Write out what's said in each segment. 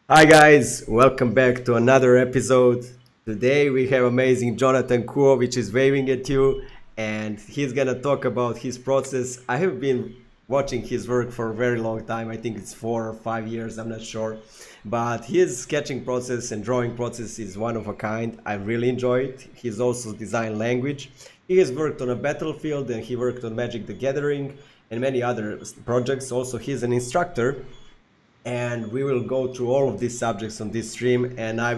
Hi guys, welcome back to another episode. Today we have amazing Jonathan KUO, which is waving at you, and he's gonna talk about his process. I have been watching his work for a very long time. I think it's 4 or 5 years, I'm not sure. But his sketching process and drawing process is one of a kind. I really enjoy it. He's also designed language. He has worked on a battlefield and he worked on Magic the Gathering and many other projects. Also, he's an instructor and we will go through all of these subjects on this stream, and I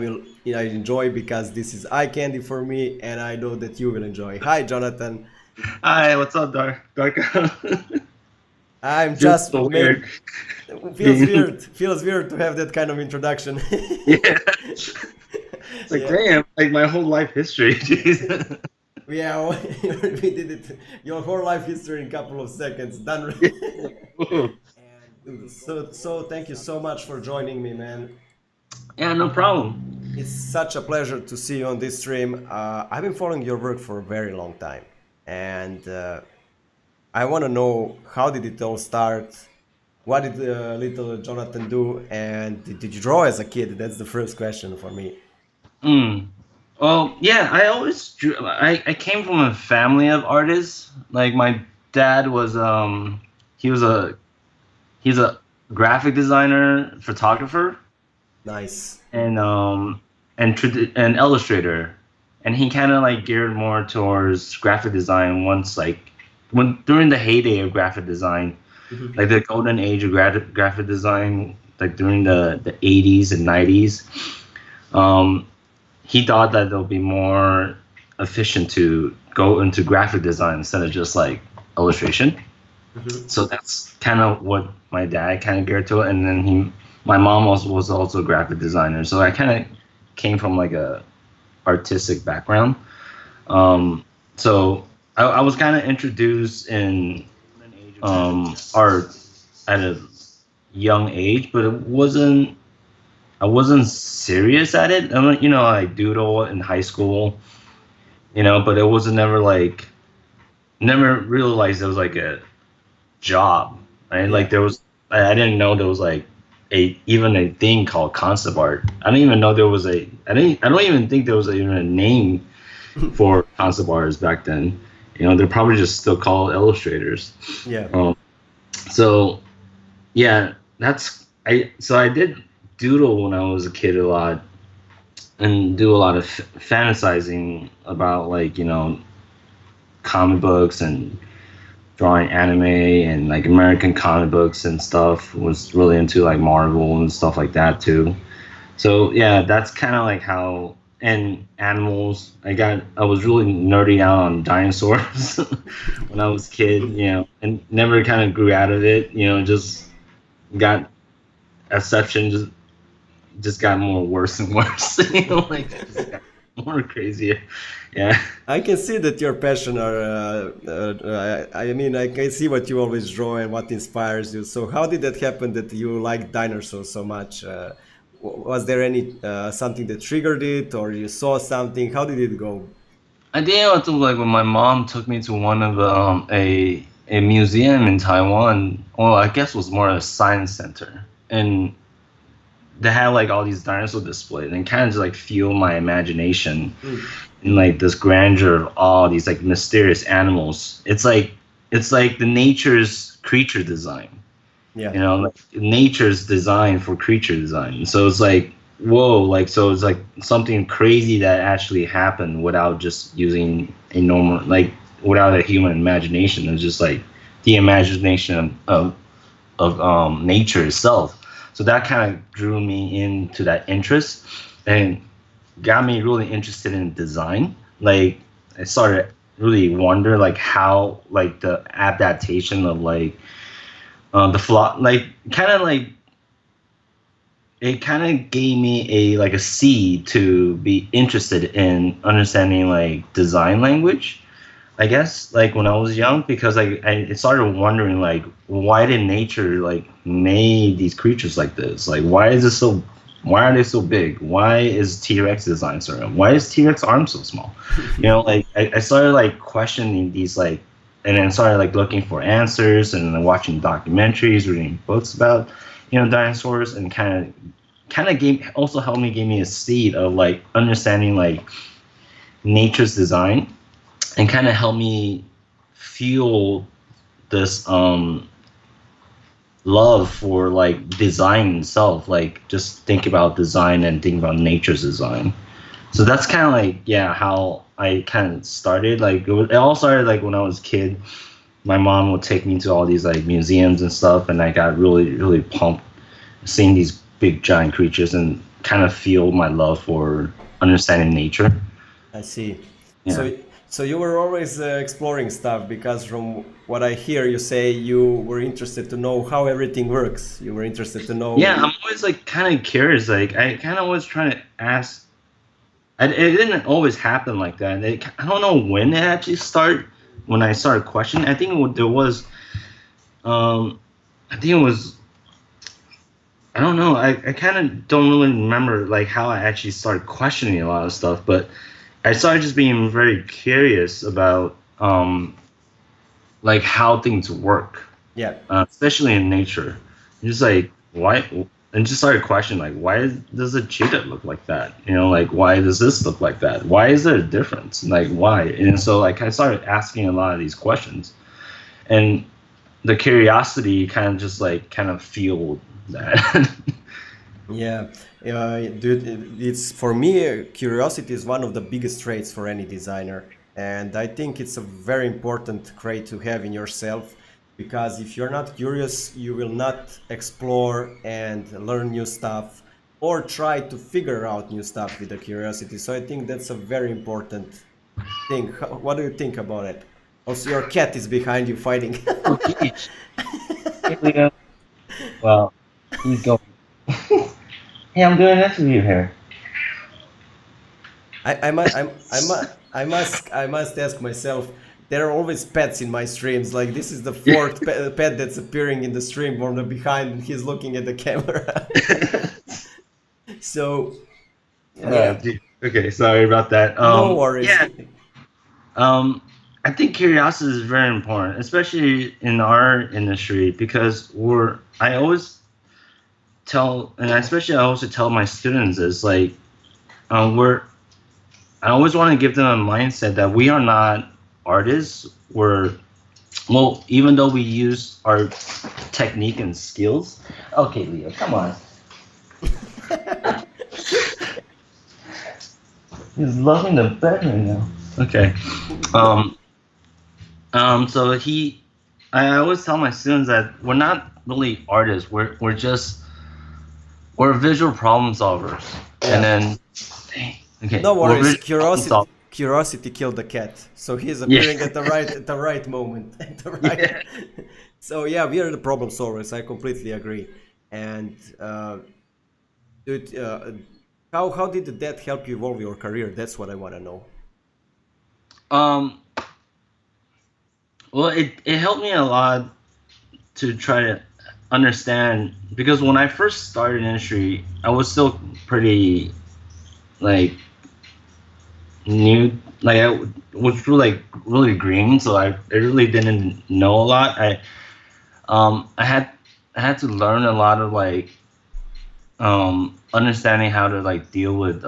enjoy because this is eye candy for me and I know that you will enjoy. Hi Jonathan. Hi, what's up, Darko? I'm Feels just so make weird being. feels weird to have that kind of introduction. Yeah, it's like Yeah, damn, like my whole life history. Jeez. yeah. We did it, your whole life history in a couple of seconds done. Yeah, whoa. And so thank you so much for joining me, man. Yeah, no problem. It's such a pleasure to see you on this stream. I've been following your work for a very long time, and I want to know, how did it all start? What did little Jonathan do? And did you draw as a kid? That's the first question for me. Mm. Well, yeah, I always drew. I came from a family of artists. Like my dad was he was a he's a graphic designer, photographer, Nice. and illustrator, and he kind of like geared more towards graphic design once like when during the heyday of graphic design, Mhm. like the golden age of graphic design, like during the 80s and 90s. um he thought that it'll be more efficient to go into graphic design instead of just like illustration. Mhm. So that's kind of what my dad kind of geared to it, and then my mom was also a graphic designer, so I kind of came from like a artistic background. So I was kind of introduced in art at a young age, but I wasn't serious at it. I mean, I doodle in high school, but it wasn't never like never realized it was like a job, right? Like Yeah. there was, I didn't know there was like even a thing called concept art. I didn't even know there was I don't even think there was even a name for concept artists back then. They're probably just still called illustrators. Yeah. Um, so yeah, so I did doodle when I was a kid a lot and do a lot of fantasizing about like, comic books and drawing anime and like American comic books and stuff. Was really into like Marvel and stuff like that too. So yeah, that's kind of like how, and animals. I was really nerdy out on dinosaurs when I was a kid, and never kind of grew out of it. Just got exception just got more worse and worse. Like just got more crazier. Yeah. I can see that your passion are. I mean, I can see what you always draw and what inspires you. So, how did that happen that you like dinosaurs so much? Was there any something that triggered it, or you saw something? How did it go? I did it to like when my mom took me to one of a museum in Taiwan. Well, I guess it was more a science center, and they had like all these dinosaur displays, and kind of just like fuel my imagination Mm, in like this grandeur of all these like mysterious animals. It's like the nature's creature design. yeah. Like nature's design for creature design. So it's like, whoa, like, so it's like something crazy that actually happened without just using a normal, like, without a human imagination. It's just like the imagination of nature itself. So that kind of drew me into that interest and got me really interested in design. Like, I started really wonder like how like the adaptation of like the flaw, like kind of like it kind of gave me a seed to be interested in understanding like design language, I guess, like when I was young, because I started wondering like why did nature like made these creatures like this, like why are they so big, why is T-Rex design so, why is T-Rex arm so small, like I started like questioning these like, and then started like looking for answers and then watching documentaries, reading books about dinosaurs, and kind of kind of gave also helped me, gave me a seed of like understanding like nature's design, and kind of helped me feel this love for like design itself, like just think about design and think about nature's design. So that's kind of like, yeah, how I kind of started. Like it all started like when I was a kid. My mom would take me to all these like museums and stuff, and I got really really pumped seeing these big giant creatures and kind of feel my love for understanding nature. I see. Yeah. So you were always exploring stuff because from what I hear you say, you were interested to know how everything works. You were interested to Yeah, know. I'm always like kind of curious. Like I kind of was trying to ask. It didn't always happen like that. I don't know when it actually started. When I started questioning, I think there was. Um, I think it was. I don't know. I kind of don't really remember like how I actually started questioning a lot of stuff, but I started just being very curious about like how things work, Yeah. especially in nature. Just like why, and just started questioning like why does a cheetah look like that? You know, like why does this look like that? Why is there a difference? Like why? And so like I started asking a lot of these questions, and the curiosity kind of just like kind of fueled that. Yeah, dude, it's for me, curiosity is one of the biggest traits for any designer. And I think it's a very important trait to have in yourself because if you're not curious, you will not explore and learn new stuff or try to figure out new stuff with the curiosity. So I think that's a very important thing. What do you think about it? Also, your cat is behind you fighting. Oh, geez. Hey, Leo. Well, he's going. Hey, I'm doing an interview here. I must ask myself. There are always pets in my streams. Like this is the Yeah. fourth pet that's appearing in the stream from the behind, and he's looking at the camera. So yeah, Gee. Okay, sorry about that. no worries. Yeah. Um, I think curiosity is very important, especially in our industry, because I always tell, and especially I also tell my students is like, we're, I always want to give them a mindset that we are not artists. Well, even though we use our technique and skills. Okay, Leo, come on. He's loving the bed right now. Okay. Um, so I always tell my students that we're not really artists. We're visual problem solvers. And Yeah, then, dang, okay, no we're worries. visual problem solvers. Curiosity killed the cat. So he's Yeah. appearing at the right moment. At the right. Yeah. So yeah, we are the problem solvers. I completely agree. And dude, how did that help you evolve your career? That's what I want to know. Um. Well, it helped me a lot to try to understand, because when I first started in industry, I was still pretty like new. Like I was really, like really green, so I really didn't know a lot. I had to learn a lot of like understanding how to like deal with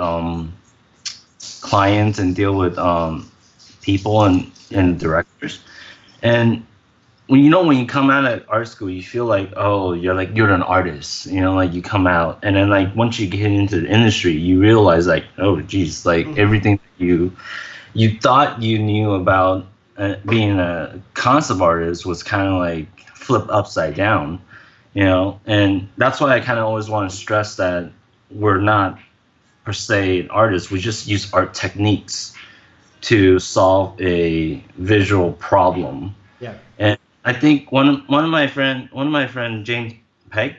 clients and deal with people Yeah, and directors. And when you come out of art school, you feel like, oh, you're an artist, like you come out, and then like once you get into the industry, you realize like, oh geez, like everything that you thought you knew about being a concept artist was kind of like flipped upside down, and that's why I kind of always want to stress that we're not per se artists. We just use art techniques to solve a visual problem. yeah, And I think one of my friend James Pegg,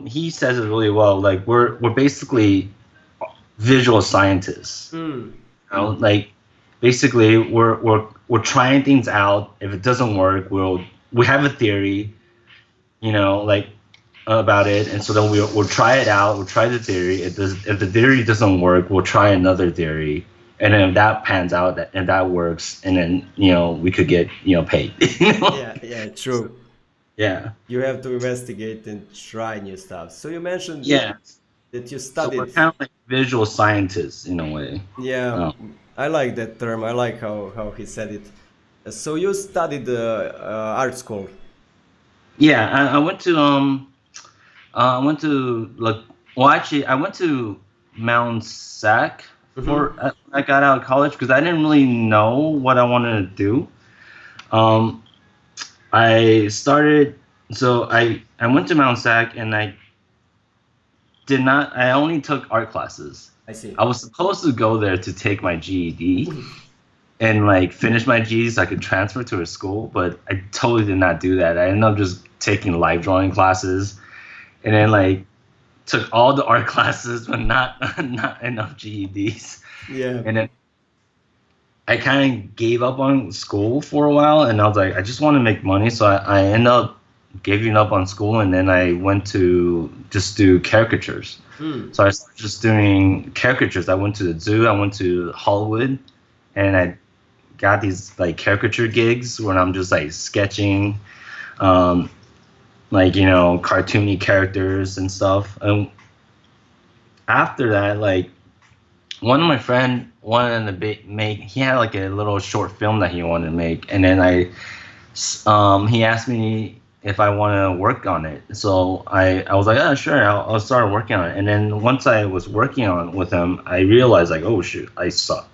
he says it really well. Like we're basically visual scientists. mm, Like basically we're trying things out. If it doesn't work, we have a theory, like about it, and so then we'll try it out. We'll try the theory. If the theory doesn't work, we'll try another theory. And then if that pans out and that works, and then we could get paid. yeah, yeah. True. Yeah. You have to investigate and try new stuff. So you mentioned Yeah. that you So we're studied. kind of like visual scientists in a way. Yeah, Oh. I like that term. I like how he said it. So you studied art school. Yeah, I went to like, well, actually, I went to Mount Sac Hmm. I got out of college because I didn't really know what I wanted to do. Um, I started, so I went to Mount Sac and I did not. I only took art classes. I see. I was supposed to go there to take my GED and like finish my GED so I could transfer to a school, but I totally did not do that. I ended up just taking live drawing classes and then like took all the art classes but not not enough GEDs. Yeah. And then I kind of gave up on school for a while and I was like, I just want to make money. So I ended up giving up on school and then I went to just do caricatures. Hmm. So I started just doing caricatures. I went to the zoo, I went to Hollywood, and I got these like caricature gigs where I'm just like sketching, um, like cartoony characters and stuff. And after that, like one of my friend wanted to make. He had like a little short film that he wanted to make, and then he asked me if I want to work on it. So I was like, oh sure, I'll start working on it. And then once I was working on it with him, I realized like, oh shoot, I suck.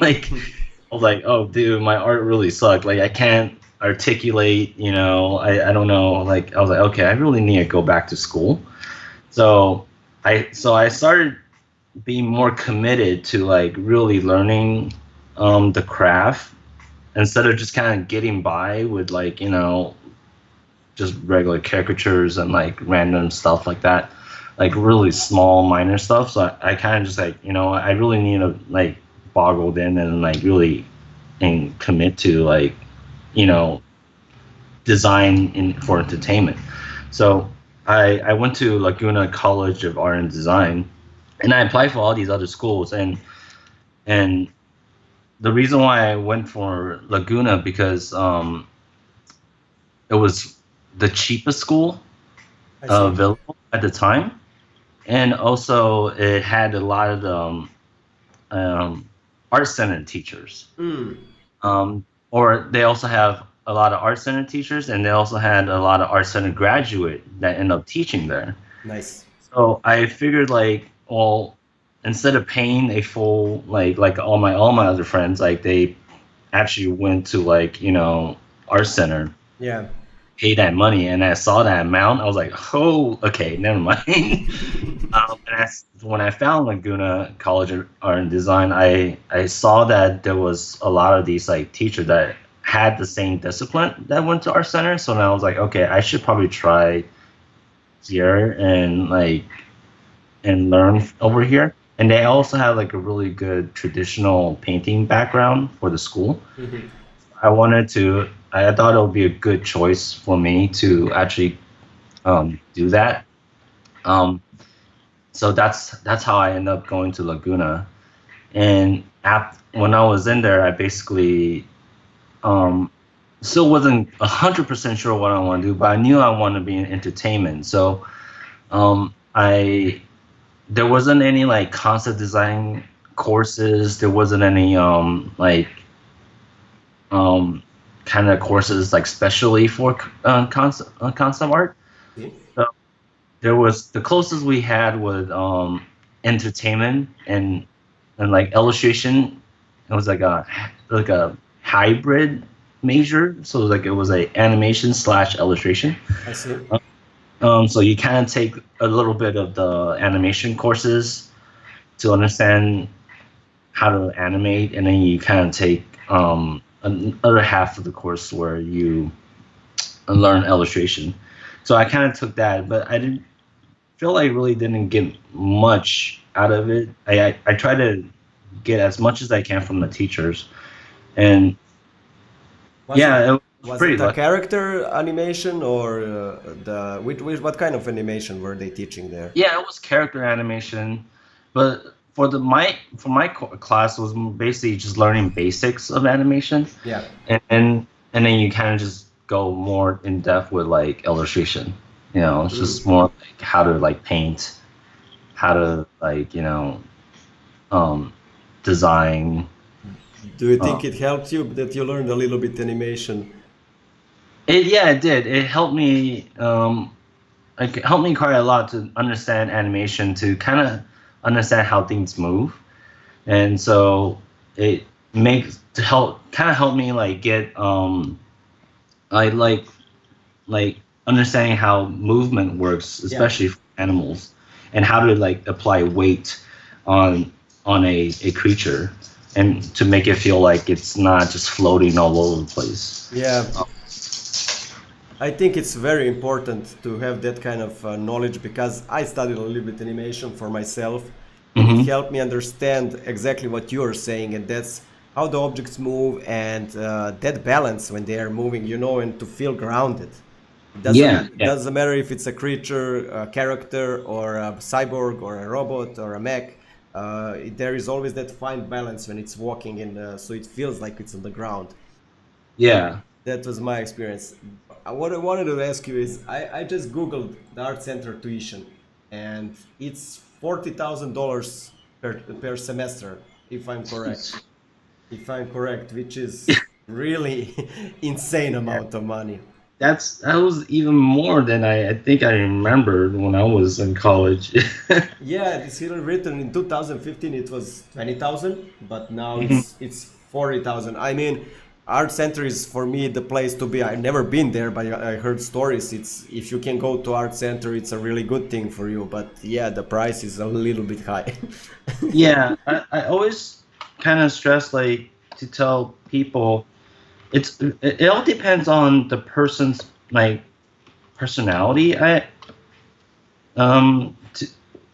Like I was like, oh dude, my art really sucked. Like I can't articulate, I don't know. Like I was like, okay, I really need to go back to school. So I started being more committed to like really learning the craft instead of just kind of getting by with like just regular caricatures and like random stuff like that, like really small minor stuff. So I kind of just like I really need to like boggled in and like really and commit to like you know design for entertainment. So I went to Laguna College of Art and Design, and I applied for all these other schools, and the reason why I went for Laguna because it was the cheapest school I see. available at the time, and also it had a lot of um, art center teachers. Hmm. Or they also have a lot of art center teachers, and they also had a lot of art center graduate that end up teaching there. Nice. So I figured like, well, instead of paying a full like all my other friends, like they actually went to like art center, Yeah. pay that money, and I saw that amount, I was like, oh, okay, never mind. When I found Laguna College of Art and Design, I saw that there was a lot of these like teachers that had the same discipline that went to art center. So now I was like, okay, I should probably try here and learn over here. And they also have like a really good traditional painting background for the school. Mhm. I thought it would be a good choice for me to actually do that. Um, so that's how I ended up going to Laguna. And when I was in there, I basically um, still wasn't 100% sure what I want to do, but I knew I wanted to be in entertainment. So I there wasn't any like concept design courses. There wasn't any um, kind of courses like specially for concept art. See? So there was the closest we had was entertainment and like illustration. It was like a hybrid major, so like it was a animation slash illustration. I see. So you kind of take a little bit of the animation courses to understand how to animate, and then you kind of take another half of the course where you learn illustration. So I kind of took that, but I didn't feel like I really didn't get much out of it. I try to get as much as I can from the teachers, and Was it yeah, it was was pretty it a lucky. character animation or the which what kind of animation were they teaching there? Yeah, it was character animation, but for my class was basically just learning basics of animation, Yeah. and then you kind of just go more in depth with like illustration. It's just Mm. more like how to like paint, how to like um, design. Do you Uh, think it helped you that you learned a little bit animation? it did. It helped me. Like it helped me quite a lot to understand animation, to kind of understand how things move, and so it makes to help kind of help me like get I like understanding how movement works, Yeah. especially for animals, and how to like apply weight on a creature, and to make it feel like it's not just floating all over the place. Yeah. I think it's very important to have that kind of knowledge because I studied a little bit animation for myself and it Hmm. helped me understand exactly what you're saying, and that's how the objects move and that balance when they are moving, and to feel grounded. It Yeah, yeah, doesn't matter if it's a creature, a character, or a cyborg, or a robot, or a mech. There is always that fine balance when it's walking, and so it feels like it's on the ground. And yeah. that was my experience. What I wanted to ask you is, I just googled the art center tuition, and it's $40,000 per semester, if I'm correct. If I'm correct, which is really insane amount of money. That was even more than I think I remembered when I was in college. Yeah, this here written in 2015 it was 20,000, but now Mhm. it's 40,000. I mean, art center is for me the place to be. I've never been there, but I heard stories. It's if you can go to art center, it's a really good thing for you. But yeah, the price is a little bit high. Yeah, I always kind of stress like to tell people it all depends on the person's like personality.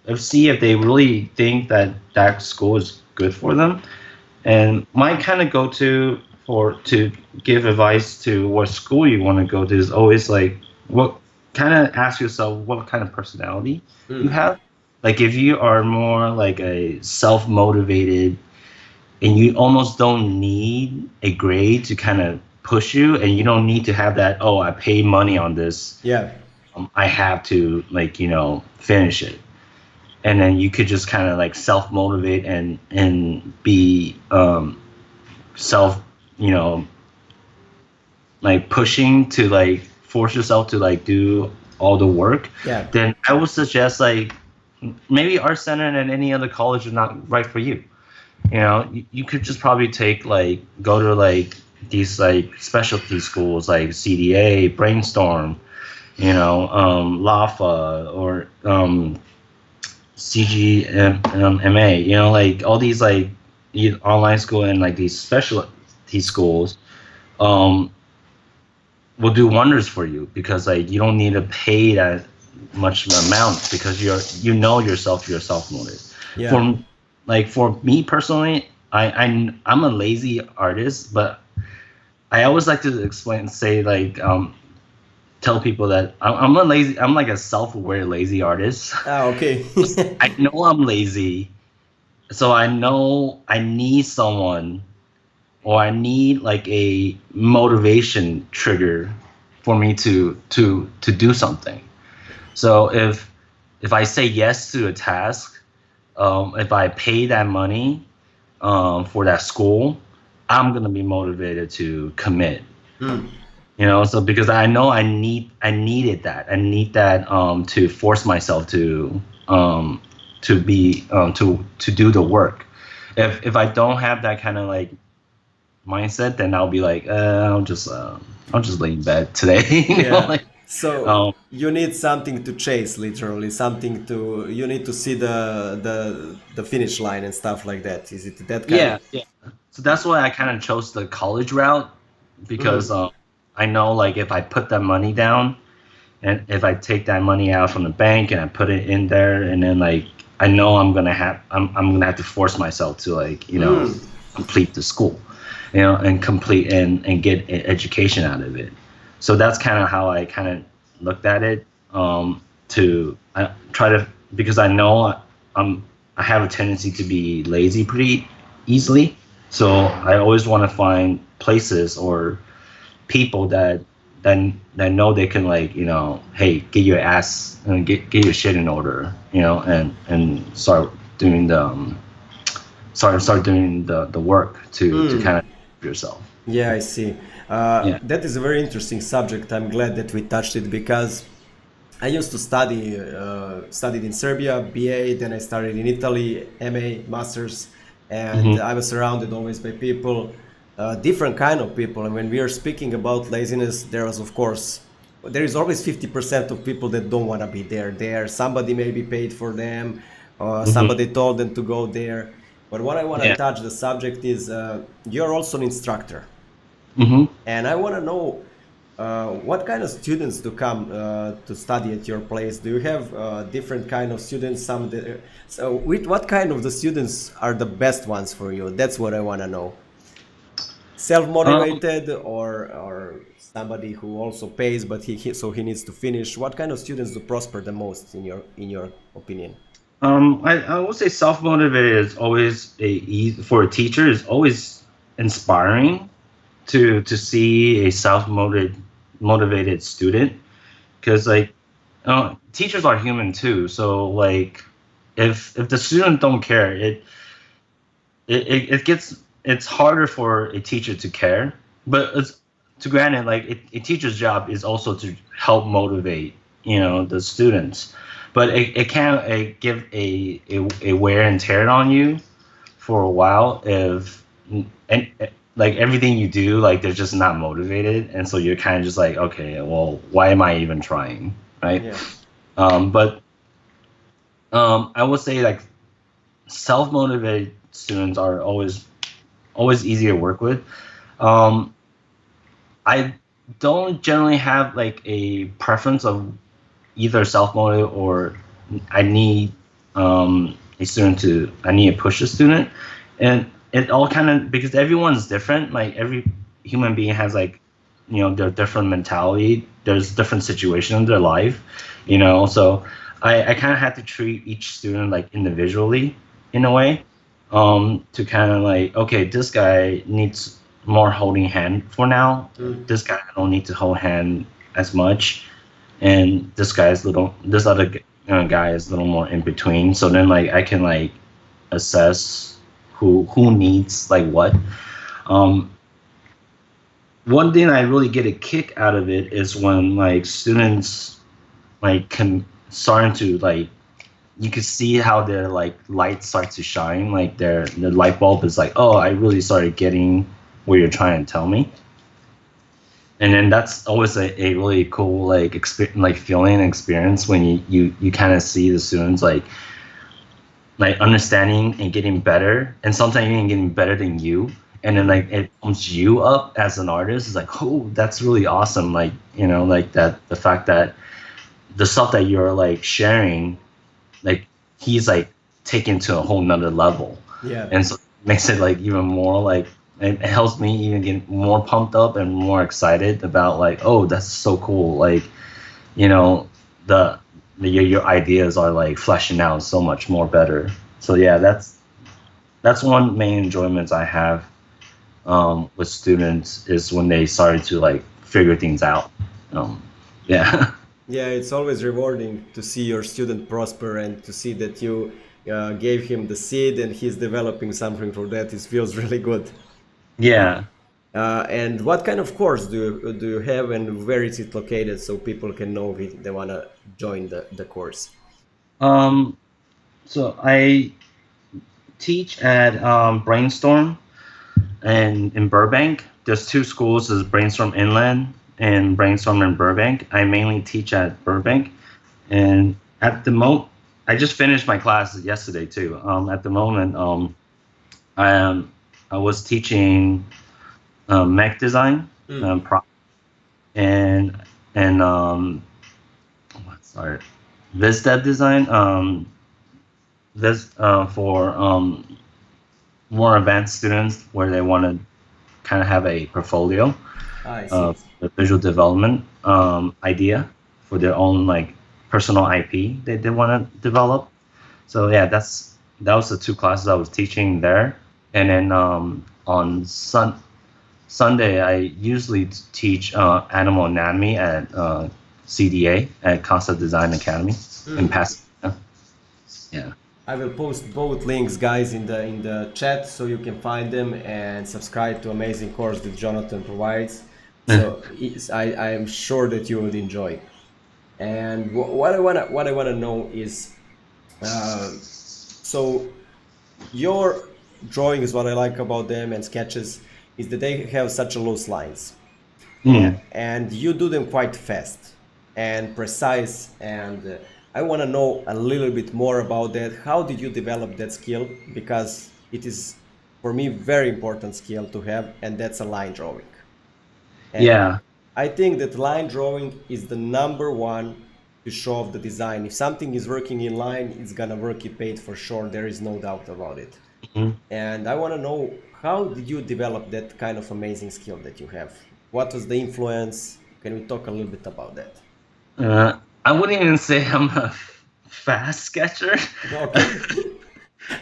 To see if they really think that that school is good for them. And my kind of go to for to give advice to what school you want to go to is always like what kind of ask yourself what kind of personality you Mm, have. Like if you are more like a self motivated and you almost don't need a grade to kind of push you, and you don't need to have that, oh, I pay money on this, yeah, I have to like finish it. And then you could just kind of like self motivate and be self you know like pushing to like force yourself to like do all the work. yeah, Then I would suggest like maybe art center and any other college is not right for you. You could just probably take like go to like these like specialty schools like CDA, Brainstorm, LAFA, or CGMA, like all these like online school and like these specialty schools um, will do wonders for you, because like you don't need to pay that much amount, because you're self-motivated. yeah. For me personally, I'm a lazy artist, but I always like to explain say like tell people that I'm like a self-aware lazy artist. Ah, okay. I know I'm lazy, so I know I need someone, or I need like a motivation trigger for me to do something. So if I say yes to a task, if I pay that money for that school, I'm gonna be motivated to commit. Mm, So because I know I need that to force myself to do the work. If I don't have that kind of like mindset, then I'll be like, I'll just lay in bed today. yeah. Like, So um, you need something to chase, literally, something to you need to see the finish line and stuff like that. Is it that kind of? yeah, yeah. So that's why I kind of chose the college route, because Mm, I know like if I put that money down, and if I take that money out from the bank and I put it in there, and then like I know I'm gonna have to force myself to like mm, complete the school, and complete and get an education out of it. So that's kind of how I kind of looked at it. To I try to, because I know I'm I have a tendency to be lazy pretty easily. So I always want to find places or people that that know they can like hey, get your ass and get your shit in order, and doing the start doing the work to kind of yourself. Yeah, I see. Yeah. That is a very interesting subject. I'm glad that we touched it because I used to studied in Serbia, BA, then I started in Italy, MA, Masters, and Hmm. I was surrounded always by people, different kind of people. And when we are speaking about laziness, there is always 50% of people that don't want to be there. There, somebody maybe paid for them, Hmm. somebody told them to go there. But what I want to Yeah. touch the subject is you're also an instructor. Hmm. And I want to know what kind of students do come to study at your place? Do you have different kind of students? So, with what kind of the students are the best ones for you? That's what I want to know. Um, Self-motivated or somebody who also pays, but he needs to finish. What kind of students do prosper the most in your opinion? I would say self motivated is always for a teacher is always inspiring to see a motivated student, because like teachers are human too. So like if the student don't care, it gets it's harder for a teacher to care. But it's to granted, like a teacher's job is also to help motivate the students, but it can give a wear and tear on you for a while if and like everything you do, like they're just not motivated, and so you're kind of just like, okay, well, why am I even trying, right? Yeah. But I would say like self-motivated students are always easy to work with. um I don't generally have like a preference of either self-motivated or I need I need to push a student. And it all kind of, because everyone's different, like every human being has like their different mentality, there's different situations in their life, so I kind of have to treat each student like individually in a way, to kind of like, okay, this guy needs more holding hand for now, Mm. this guy don't need to hold hand as much, and this other guy is a little more in between, so then like I can like assess who needs like what. um One thing I really get a kick out of it is when like students like can starting to like, you can see how their like light starts to shine, like their light bulb is like, oh, I really started getting what you're trying to tell me. And then that's always a really cool like like feeling and experience when you kind of see the students like understanding and getting better, and sometimes even getting better than you, and then like it pumps you up as an artist. It's like, oh, that's really awesome, like like that, the fact that the stuff that you're like sharing, like he's like taken to a whole nother level. Yeah. And so it makes it like even more like, it helps me even get more pumped up and more excited about like, oh, that's so cool, like you know the, your ideas are like fleshing out so much more better. So yeah, that's one main enjoyment I have with students, is when they started to like figure things out. um, yeah. Yeah, it's always rewarding to see your student prosper and to see that you gave him the seed and he's developing something for that. It feels really good. Yeah. And what kind of course do you have and where is it located so people can know if they want to join the course? um, so I teach at Brainstorm and in Burbank. There's two schools: there's Brainstorm Inland and Brainstorm in Burbank. I mainly teach at Burbank, and at the I just finished my class yesterday too. At the moment, I am I was teaching mech design, Mm, pro, and and sorry, VizDev design. This for more advanced students where they want to kind of have a portfolio I see. of the visual development idea for their own like personal IP that they want to develop. So yeah, that was the two classes I was teaching there. And then on Sunday, I usually teach animal anatomy at CDA at Concept Design Academy in Pasadena. Yeah. I will post both links, guys, in the chat so you can find them and subscribe to amazing course that Jonathan provides. So I am sure that you would enjoy. And what I wanna know is, so your drawings, what I like about them and sketches is that they have such a loose lines, Mm. and you do them quite fast and precise. And I want to know a little bit more about that. How did you develop that skill? Because it is, for me, very important skill to have, and that's a line drawing. And Yeah. I think that line drawing is the number one to show off the design. If something is working in line, it's gonna work in paint for sure. There is no doubt about it. Mhm. And I want to know, how did you develop that kind of amazing skill that you have? What was the influence? Can we talk a little bit about that? I wouldn't even say I'm a fast sketcher. Okay.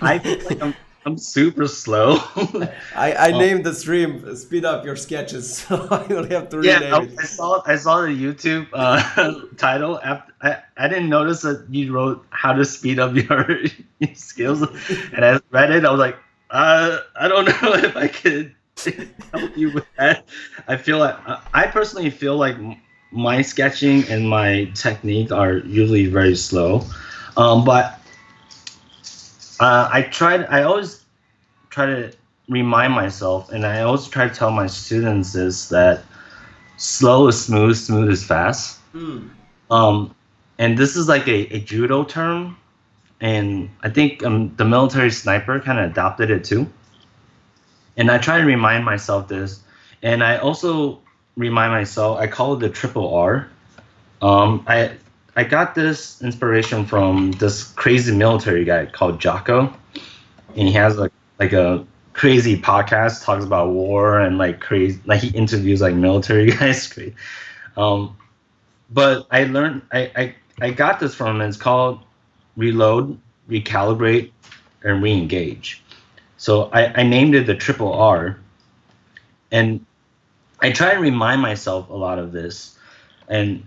I feel like I'm super slow. I named the stream "Speed Up Your Sketches," so I will have to Yeah, rename it. I saw the YouTube title. I didn't notice that you wrote how to speed up your skills, and I read it. I was like, I don't know if I could help you with that. I feel like I personally feel like my sketching and my technique are usually very slow, but I always try to remind myself, and I always try to tell my students is that slow is smooth, smooth is fast. And this is like a judo term, and I think the military sniper kind of adopted it too. And I try to remind myself this, and I also remind myself, I call it the triple R. I got this inspiration from this crazy military guy called Jocko, and he has like a crazy podcast, talks about war and like crazy, like he interviews like military guys. Crazy. But I learned, I got this from him. It's called reload, recalibrate, and re-engage. So I named it the triple R, and I try to remind myself a lot of this. And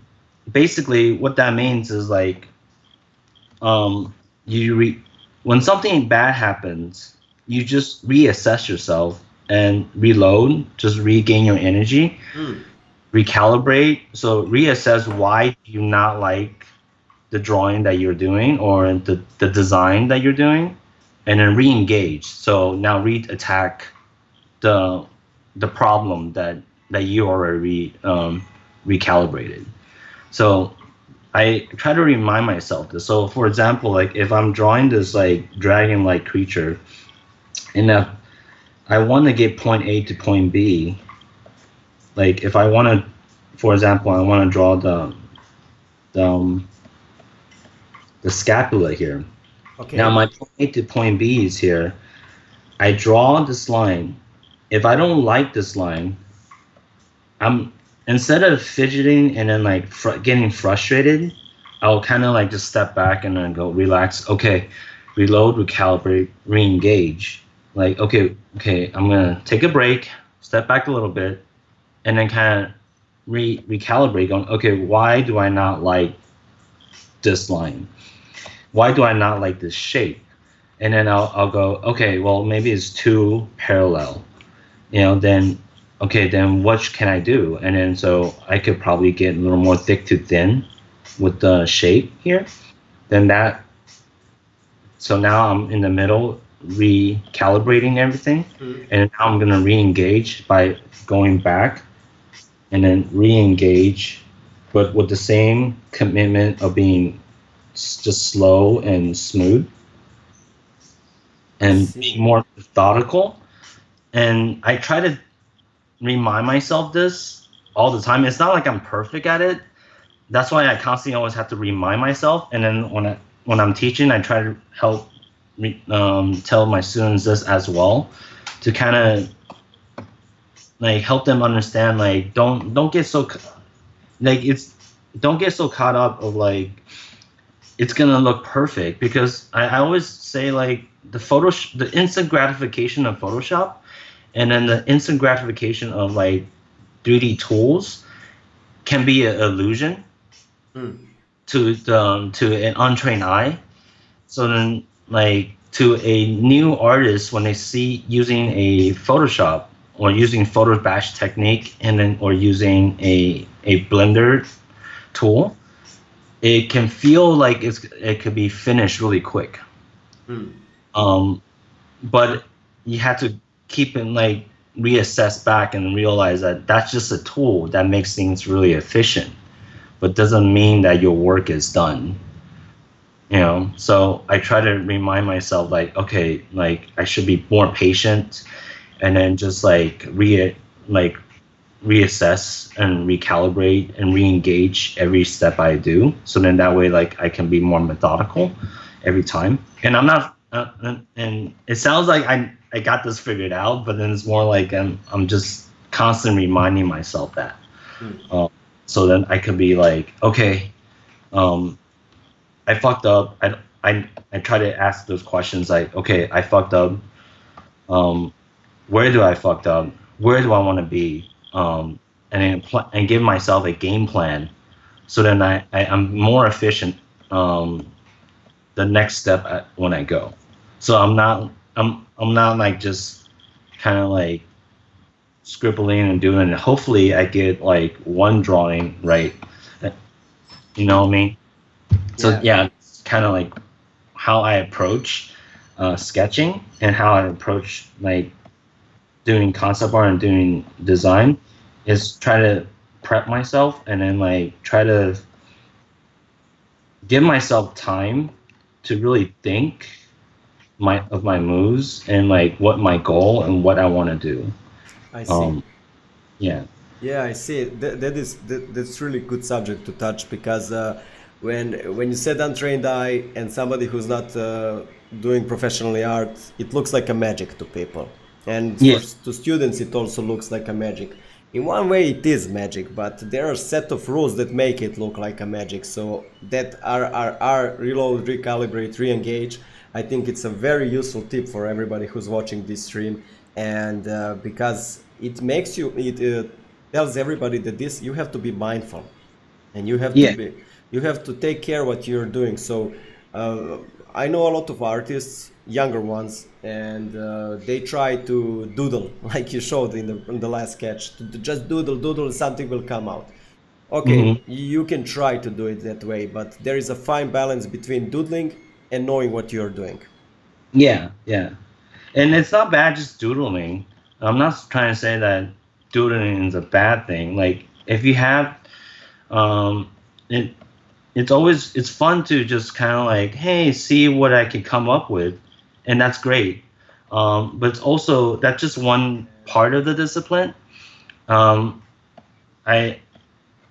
basically what that means is like, when something bad happens, you just reassess yourself and reload, just regain your energy, recalibrate. So reassess, why do you not like the drawing that you're doing or the design that you're doing, and then re-engage. So now re-attack the problem that you already recalibrated. So I try to remind myself this. So for example, like if I'm drawing this like dragon-like creature, and I want to get point A to point B, like if I want to, for example, I want to draw the scapula here. Okay. Now my point A to point B is here. I draw this line. If I don't like this line, I'm, instead of fidgeting and then like getting frustrated, I'll kind of like just step back and then go relax. Okay, reload, recalibrate, re-engage. Like okay, I'm gonna take a break, step back a little bit, and then kind of recalibrate. Going, okay, why do I not like this line? Why do I not like this shape? And then I'll go, okay, well maybe it's too parallel. Then okay, then what can I do? And then so I could probably get a little more thick to thin with the shape here. Then that, so now I'm in the middle recalibrating everything. And now I'm gonna re-engage by going back and then re-engage, but with the same commitment of being just slow and smooth and being more methodical. And I try to remind myself this all the time. It's not like I'm perfect at it. That's why I constantly always have to remind myself. And then when I'm teaching, I try to help tell my students this as well, to kind of like help them understand, like don't get so like don't get so caught up of like it's gonna look perfect, because I always say like the instant gratification of Photoshop And then the instant gratification of like 3D tools can be an illusion to an untrained eye. So then, like to a new artist, when they see using a Photoshop or using photo batch technique, and then or using a Blender tool, it can feel like it could be finished really quick. But you have to keep it like reassess back and realize that that's just a tool that makes things really efficient, but doesn't mean that your work is done. You know, so I try to remind myself like, okay, like I should be more patient, and then just like reassess and recalibrate and re-engage every step I do. So then that way, like I can be more methodical every time. And I'm not, and it sounds like I got this figured out, but then it's more like I'm just constantly reminding myself that. So then I can be like, okay, I fucked up. I try to ask those questions like, okay, I fucked up. Where do I fucked up? Where do I want to be? And then and give myself a game plan, so then I'm more efficient. The next step when I go, so I'm not like just kind of like scribbling and doing it. Hopefully I get like one drawing right. You know what I mean? So yeah, it's kind of like how I approach sketching and how I approach like doing concept art and doing design is try to prep myself and then like try to give myself time to really think of my moves and like what my goal and what I want to do. I see. Yeah. Yeah, I see. That's really good subject to touch because when you said untrained eye and somebody who's not doing professionally art, it looks like a magic to people, and Yeah. to students it also looks like a magic. In one way, it is magic, but there are a set of rules that make it look like a magic. So that are reload, recalibrate, re-engage. I think it's a very useful tip for everybody who's watching this stream, and because it makes you it tells everybody that this you have to be mindful and Yeah. you have to take care what you're doing. So uh, I know a lot of artists, younger ones, and they try to doodle like you showed in the last sketch, to just doodle, something will come out. Okay, Hmm. you can try to do it that way, but there is a fine balance between doodling and knowing what you're doing. Yeah. Yeah. And it's not bad just doodling. I'm not trying to say that doodling is a bad thing. Like if you have um it it's fun to just kind of like, hey, see what I can come up with, and that's great. But it's also that's just one part of the discipline. Um, I,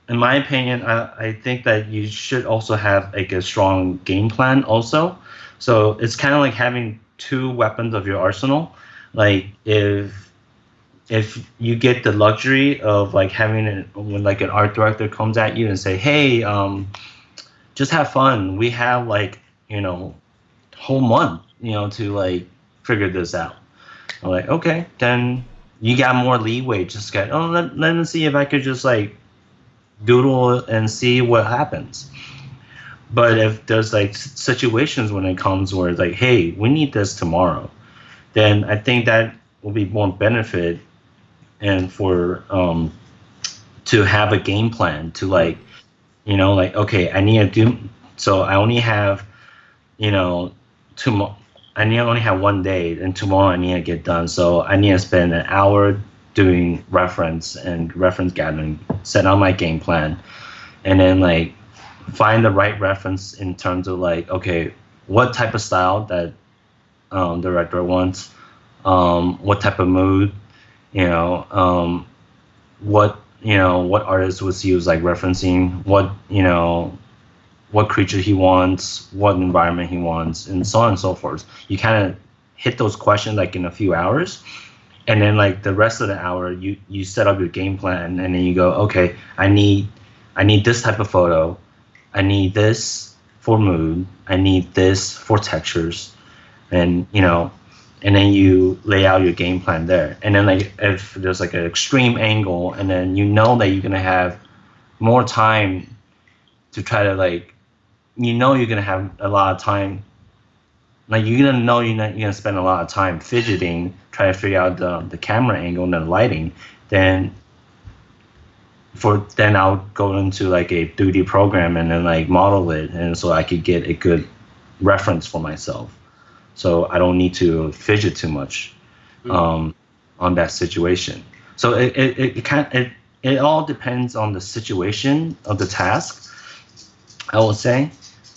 in my opinion, I think that you should also have like a strong game plan also. So it's kind of like having two weapons of your arsenal. Like if you get the luxury of like having it when like an art director comes at you and say, hey, just have fun. We have like, whole month, to like figure this out. I'm like, okay, then you got more leeway. Just get, let me see if I could just like doodle and see what happens. But if there's like situations when it comes where it's like, hey, we need this tomorrow, then I think that will be more benefit and for to have a game plan to like, like, okay, I need to do, so I only have, tomorrow, I only have one day, and tomorrow I need to get done. So I need to spend an hour doing reference gathering, set out my game plan, and then like find the right reference in terms of like, okay, what type of style that the director wants, what type of mood, you know, what artist was he was like referencing, what creature he wants, what environment he wants, and so on and so forth. You kind of hit those questions like in a few hours, and then like the rest of the hour, you set up your game plan, and then you go, okay, I need this type of photo, I need this for mood, I need this for textures, and and then you lay out your game plan there. And then like if there's like an extreme angle, and then you know that you're gonna have more time to try to like, you're gonna have a lot of time. Like you're gonna know you're gonna spend a lot of time fidgeting, trying to figure out the camera angle and the lighting. Then I'll go into like a 3D program and then like model it, and so I could get a good reference for myself. So I don't need to fidget too much on that situation. So it all depends on the situation of the task, I would say.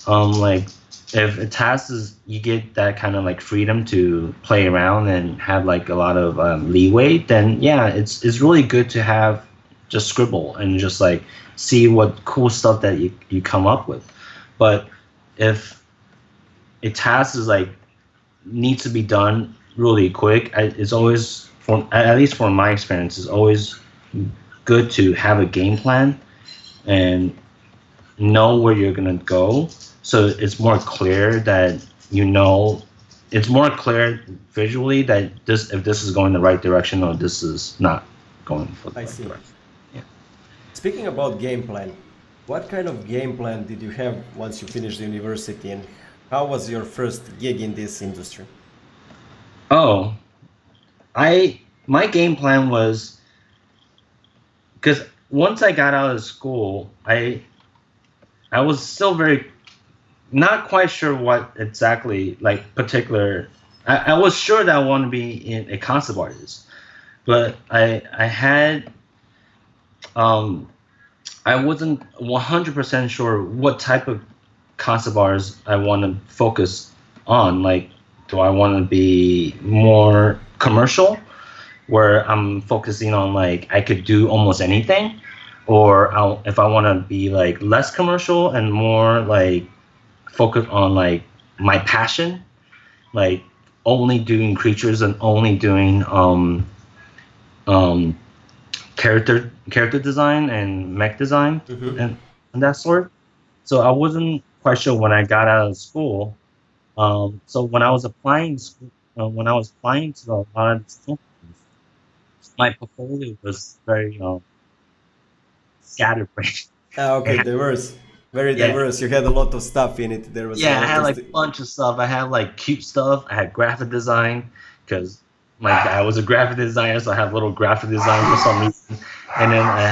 Like if a task is, you get that kind of like freedom to play around and have like a lot of leeway, then yeah, it's really good to have just scribble and just like see what cool stuff that you come up with. But if a task is like needs to be done really quick, it's always, at least from my experience, it's always good to have a game plan and know where you're gonna go, so it's more clear that it's more clear visually that if this is going the right direction or this is not going for the I right see. direction. Yeah. Speaking about game plan, what kind of game plan did you have once you finished the university, and how was your first gig in this industry? Oh, my game plan was, because once I got out of school, I was still not quite sure what exactly, like particular. I was sure that I want to be a concept artist, but I wasn't 100% sure what type of concept artist I want to focus on. Like, do I want to be more commercial, where I'm focusing on like I could do almost anything, or if I want to be like less commercial and more like focus on like my passion, like only doing creatures and only doing um, character design and mech design and that sort. So I wasn't quite sure when I got out of school. So when I was when I was applying to a lot of these companies, my portfolio was very scatterbrained. Okay, diverse, very Yeah, diverse. You had a lot of stuff in it. There was a yeah, I lot had of like a bunch of stuff. I had like cute stuff. I had graphic design because my dad was a graphic designer, so I had little graphic design for some reason. And then I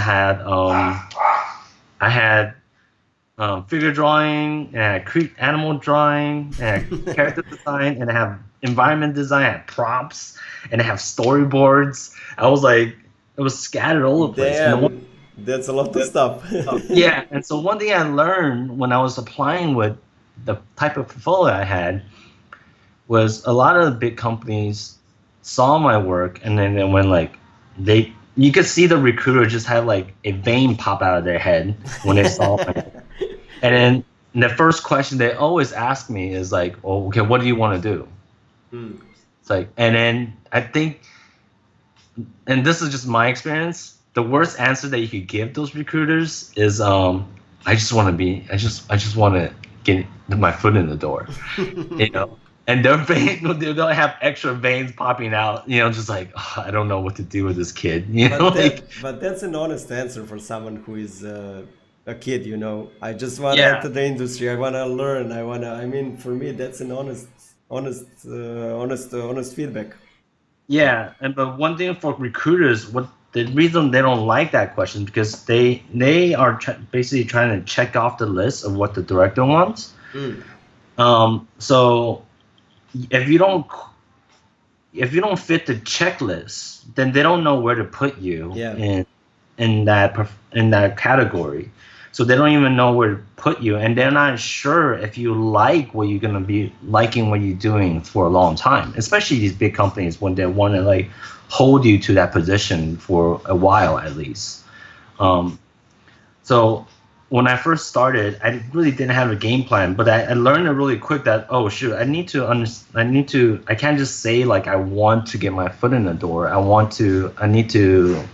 had figure drawing, and I had animal drawing, and I had character design, and I have environment design, I had props, and I have storyboards. I was like, it was scattered all over the place. And the one damn. That's a lot of stuff. Yeah, and so one thing I learned when I was applying with the type of portfolio I had was a lot of the big companies saw my work, and then they went like, you could see the recruiter just had like a vein pop out of their head when they saw my work. And then the first question they always ask me is like, oh, okay, what do you want to do? It's like, and then I think, and this is just my experience, the worst answer that you could give those recruiters is I just want to get my foot in the door, you know. And their vein, they'll have extra veins popping out, you know, just like, "Oh, I don't know what to do with this kid," you know, like, But that's an honest answer for someone who is a kid, you know. I just want to yeah, enter the industry. I want to learn. I mean, for me, that's an honest feedback. yeah. And but one thing for recruiters, what the reason they don't like that question, because they are basically trying to check off the list of what the director wants. So if you don't fit the checklist, then they don't know where to put you Yeah. in that category. So they don't even know where to put you, and they're not sure if you like what you're gonna be liking what you're doing for a long time. Especially these big companies, when they want to like hold you to that position for a while at least. So when I first started, I really didn't have a game plan, but I learned it really quick that, oh shoot, I can't just say like I want to get my foot in the door. I need to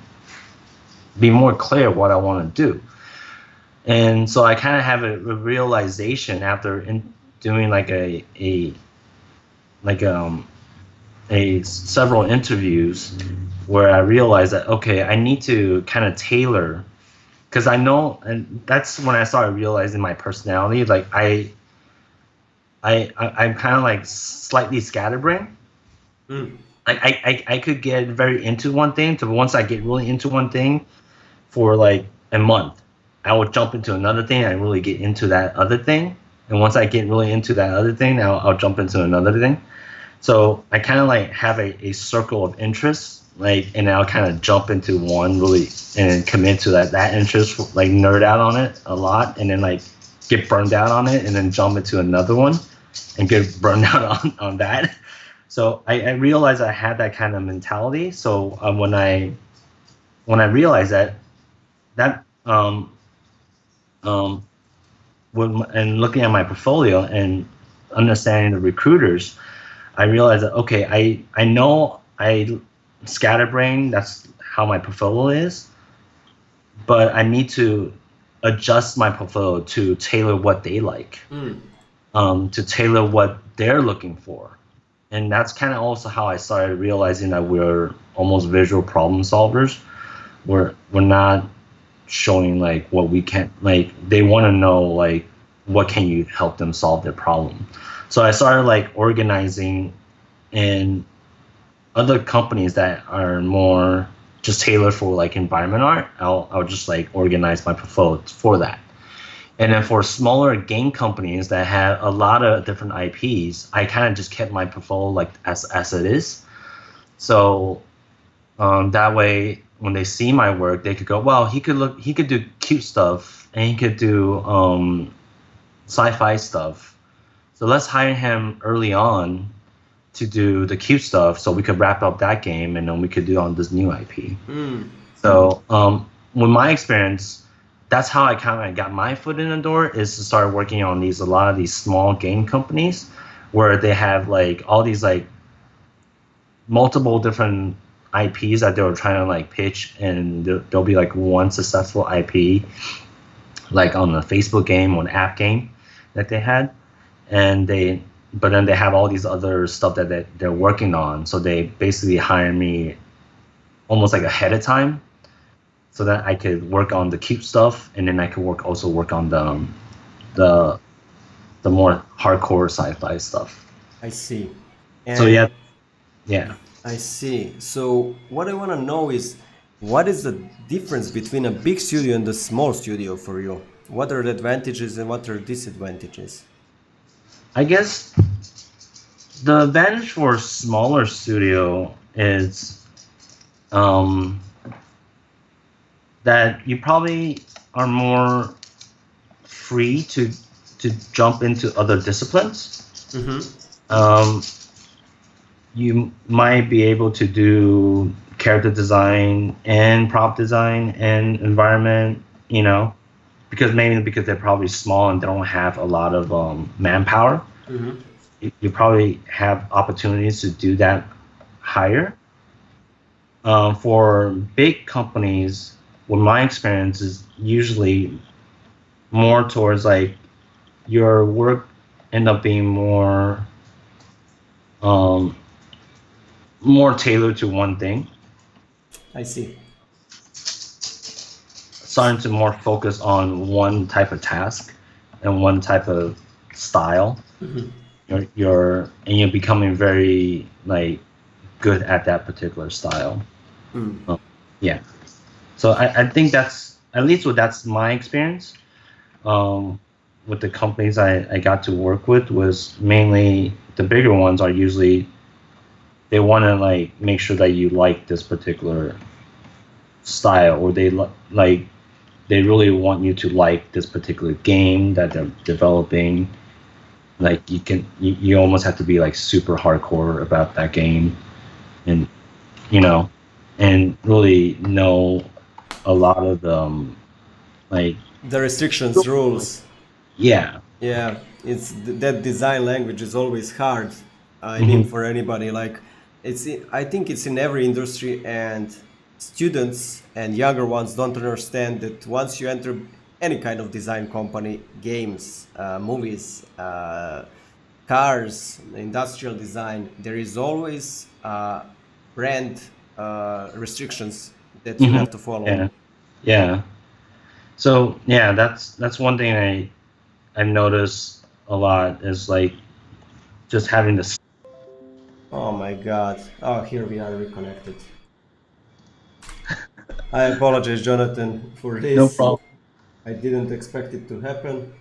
be more clear what I want to do. And so I kind of have a realization after doing like a like several interviews where I realized that okay, I need to kind of tailor because I know, and that's when I started realizing my personality. Like I'm kind of like slightly scatterbrained. Mm. I could get very into one thing. To once I get really into one thing for like a month, I will jump into another thing. I really get into that other thing, and once I get really into that other thing, I'll jump into another thing. So I kind of like have a circle of interests, like, and I'll kind of jump into one really and commit to that interest, like nerd out on it a lot, and then like get burned out on it, and then jump into another one and get burned out on that. So I realized I had that kind of mentality. So when I realized that um, and looking at my portfolio and understanding the recruiters, I realized that okay, I know I scatterbrain. That's how my portfolio is, but I need to adjust my portfolio to tailor what they like, Mm. to tailor what they're looking for, and that's kind of also how I started realizing that we're almost visual problem solvers. We're not showing like what we can, like they want to know like what can you help them solve their problem. So I started like organizing in other companies that are more just tailored for like environment art. I'll just like organize my portfolio for that. And then for smaller game companies that have a lot of different IPs, I kind of just kept my portfolio like as it is. So that way, when they see my work, they could go, "Well, he could do cute stuff, and he could do sci-fi stuff. So let's hire him early on to do the cute stuff, so we could wrap up that game, and then we could do on this new IP." Mm. So, with my experience, that's how I kind of got my foot in the door, is to start working on a lot of these small game companies, where they have like all these like multiple different IPs that they were trying to like pitch, and there'll be like one successful IP, like on the Facebook game or an app game that they had, and but then they have all these other stuff that they're working on. So they basically hire me almost like ahead of time, so that I could work on the cute stuff, and then I could also work on the the more hardcore sci-fi stuff. I see. So yeah, And yeah. I see. So what I want to know is what is the difference between a big studio and a small studio for you? What are the advantages and what are disadvantages? I guess the advantage for a smaller studio is um, that you probably are more free to jump into other disciplines. Mm-hmm. Um, you might be able to do character design and prop design and environment, because mainly because they're probably small and they don't have a lot of manpower. Mm-hmm. You probably have opportunities to do that higher. For big companies, what my experience is usually more towards like your work end up being um, more tailored to one thing, I see. starting to more focus on one type of task and one type of style. Mm-hmm. You're becoming very like good at that particular style. Mm. Yeah. So I think that's at least that's my experience. With the companies I got to work with was mainly the bigger ones are usually they want to like make sure that you like this particular style, or like they really want you to like this particular game that they're developing. Like you almost have to be like super hardcore about that game, and you know and really know a lot of like The restrictions, rules. yeah. Yeah, that design language is always hard. I mean, Hmm. for anybody, like I think it's in every industry, and students and younger ones don't understand that once you enter any kind of design company, games, movies, cars, industrial design, there is always brand restrictions that you have to follow. Yeah, yeah. So yeah, that's one thing I've noticed a lot is like just having this. Oh my God. Oh, here we are reconnected. I apologize, Jonathan, for No this. problem. I didn't expect it to happen.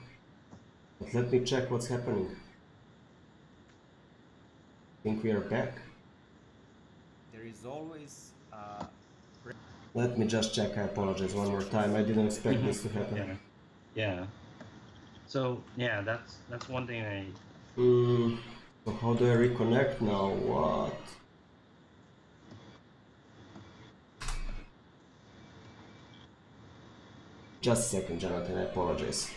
But let me check what's happening. I think we are back. There is always. Let me just check. I apologize one more time. I didn't expect this to happen. Yeah, yeah. So yeah, that's one thing So how do I reconnect now? What? Just a second, Jonathan. I apologize.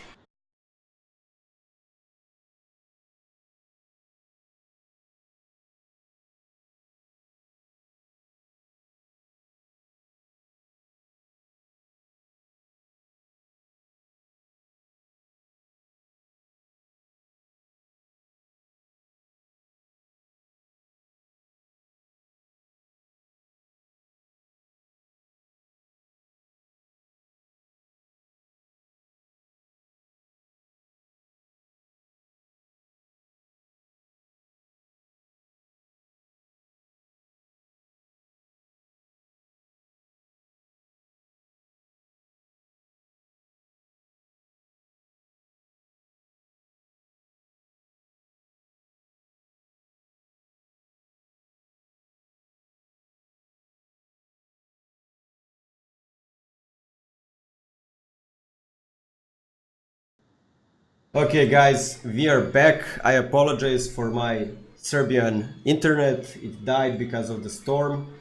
Okay, guys, we are back. I apologize for my Serbian internet. It died because of the storm.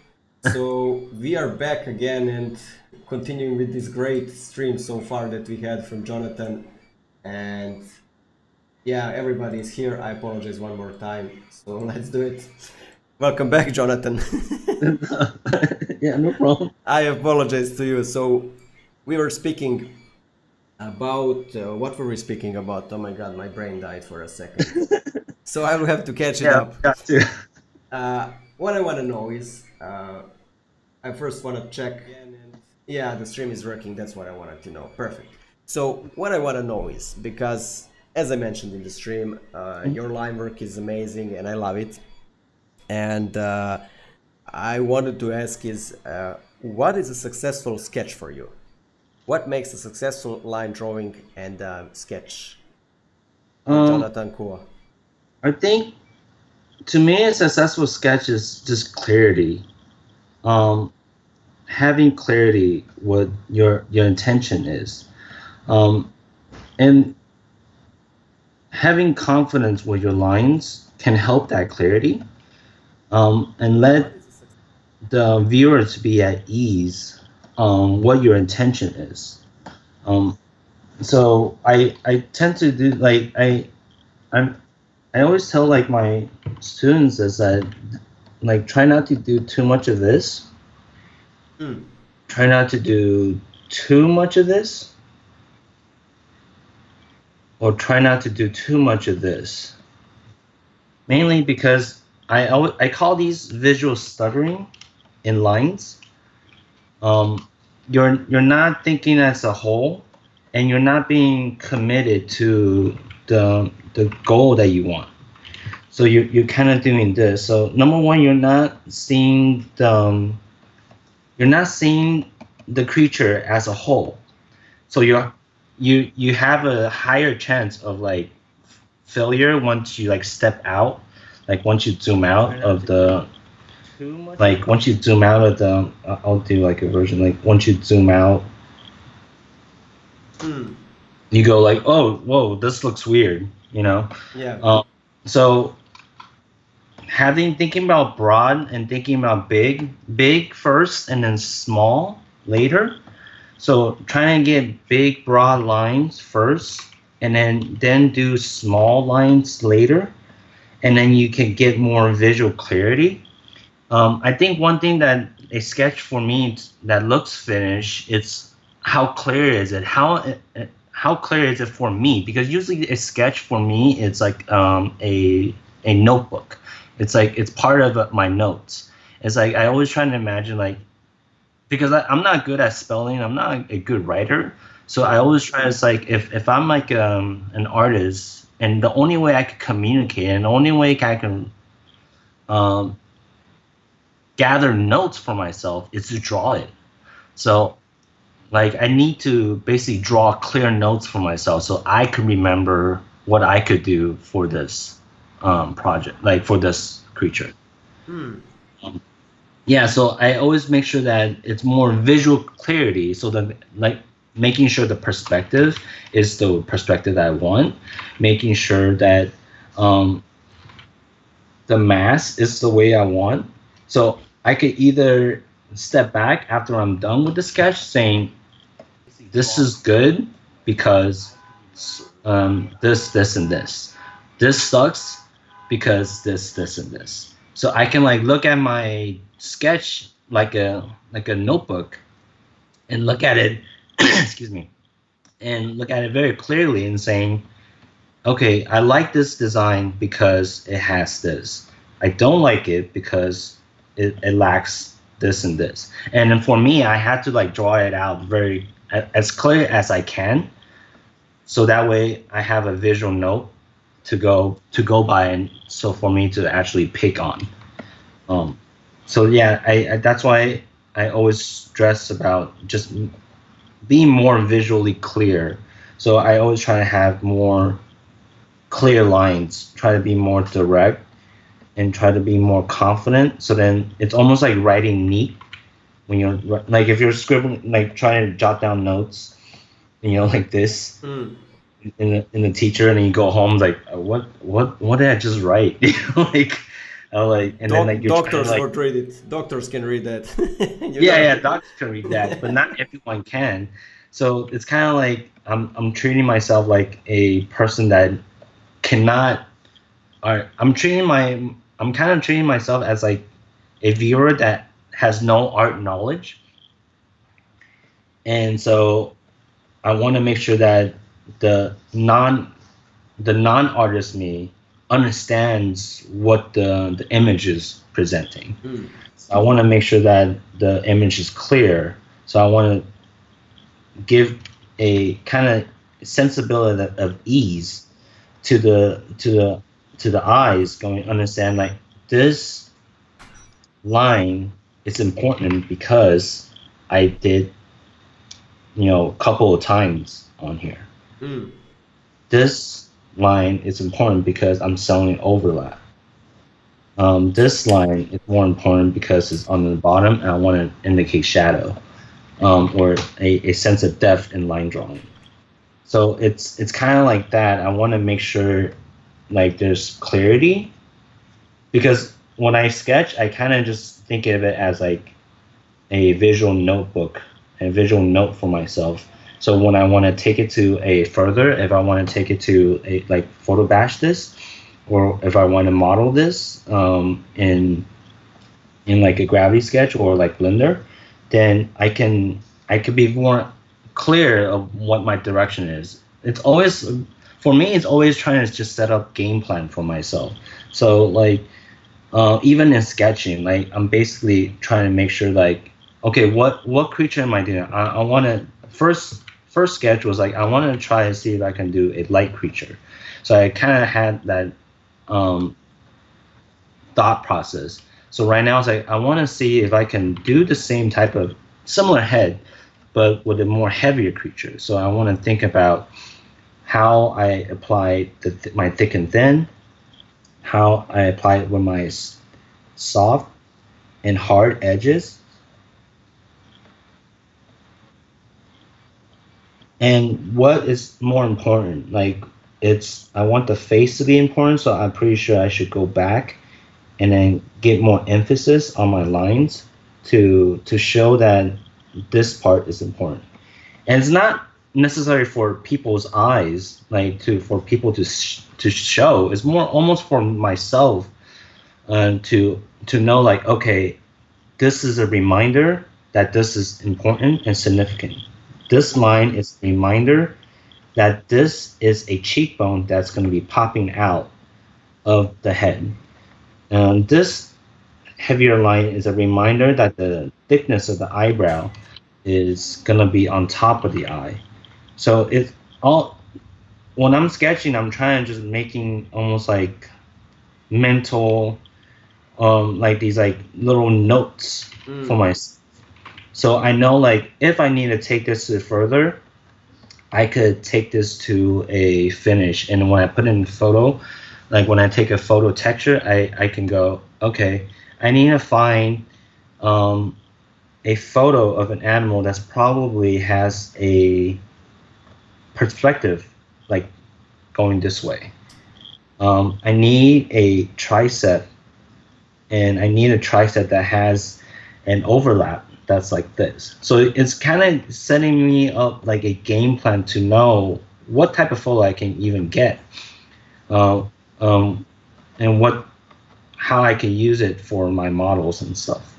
So we are back again and continuing with this great stream so far that we had from Jonathan. And yeah, everybody is here. I apologize one more time. So let's do it. Welcome back, Jonathan. Yeah, no problem. I apologize to you. So we were speaking about what were we speaking about? Oh my God, my brain died for a second. So I will have to catch it Yeah, up. got to. What I want to know is, I first want to check. Yeah, the stream is working. That's what I wanted to know. Perfect. So what I want to know is, because as I mentioned in the stream, your line work is amazing and I love it. And I wanted to ask is, what is a successful sketch for you? What makes a successful line drawing and sketch from Um, Jonathan KUO? I think to me, a successful sketch is just clarity. Um, Having clarity what your intention is, and having confidence with your lines can help that clarity, and let the viewer to be at ease what your intention is. Um, so I tend to do like I'm I always tell like my students is that like try not to do too much of this. Try not to do too much of this, or try not to do too much of this. Mainly because I call these visual stuttering in lines. You're not thinking as a whole, and you're not being committed to the goal that you want. So you're kind of doing this. So number one, you're not seeing the creature as a whole. So you have a higher chance of like failure once you like step out, like once you zoom out of the once you zoom out of the I'll do like a version like once you zoom out, you go like, oh, whoa, this looks weird, you know. Yeah. So thinking about broad and thinking about big first and then small later. So trying to get big broad lines first and then do small lines later, and then you can get more visual clarity. I think one thing that a sketch for me that looks finished, it's how clear is it? How clear is it for me? Because usually a sketch for me, it's like a notebook. It's like it's part of my notes. It's like I always try to imagine like because I'm not good at spelling. I'm not a good writer. So I always try to like if I'm like an artist and the only way I can communicate and the only way I can um, gather notes for myself is to draw it. So like I need to basically draw clear notes for myself so I can remember what I could do for this project, like for this creature. Hmm. Yeah, so I always make sure that it's more visual clarity so that like making sure the perspective is the perspective that I want, making sure that um, the mass is the way I want. So I could either step back after I'm done with the sketch saying this is good because this, and this. This sucks because this, and this. So I can like look at my sketch like a notebook and look at it, excuse me, and look at it very clearly and saying, okay, I like this design because it has this. I don't like it because it lacks this and this. And then for me, I had to like draw it out very as clear as I can, so that way I have a visual note to go by, and so for me to actually pick on. Um, so yeah, I that's why I always stress about just being more visually clear. So I always try to have more clear lines, try to be more direct, and try to be more confident. So then it's almost like writing neat when you're like if you're scribbling, like trying to jot down notes, like this Hmm. in the teacher, and then you go home like what did I just write? Like and then like you're trying to Doctors like would read it. Doctors can read that. You yeah, know. yeah, doctors can read that, but not everyone can. So it's kind of like I'm treating myself like a person that cannot. Or I'm kind of treating myself as like a viewer that has no art knowledge, and so I want to make sure that the non artist me understands what the image is presenting. Hmm. So I want to make sure that the image is clear. So I want to give a kind of sensibility of ease to the eyes, going understand like this line is important because I did a couple of times on here. Hmm. This line is important because I'm selling overlap. This line is more important because it's on the bottom and I want to indicate shadow, or a sense of depth in line drawing. So it's kind of like that. I want to make sure like there's clarity, because when I sketch, I kind of just think of it as like a visual notebook, a visual note for myself. So when I want to take it to a further, if I want to take it to a like photo bash this, or if I want to model this in like a gravity sketch or like Blender, then I could be more clear of what my direction is. It's always for me. It's always trying to just set up game plan for myself. So like even in sketching, like I'm basically trying to make sure like, okay, what creature am I doing? I want to first sketch was like I want to try to see if I can do a light creature. So I kind of had that um, thought process. So right now it's like I want to see if I can do the same type of similar head, but with a more heavier creature. So I want to think about how I apply my thick and thin, how I apply it with my soft and hard edges, and what is more important. Like I want the face to be important, so I'm pretty sure I should go back and then get more emphasis on my lines to show that this part is important. And it's not necessary for people's eyes, like for people to show. It's more almost for myself, to know like, okay, this is a reminder that this is important and significant. This line is a reminder that this is a cheekbone that's going to be popping out of the head. And this heavier line is a reminder that the thickness of the eyebrow is gonna be on top of the eye. So it's all when I'm sketching, I'm trying to just making almost like mental, like these like little notes for Mm. my. So I know like if I need to take this to further, I could take this to a finish, and when I put in photo, like when I take a photo texture, I can go, okay, I need to find um, a photo of an animal that's probably has a perspective like going this way. I need a tricep, and I need a tricep that has an overlap that's like this. So it's kind of setting me up like a game plan to know what type of photo I can even get, uh, um, and what how I can use it for my models and stuff.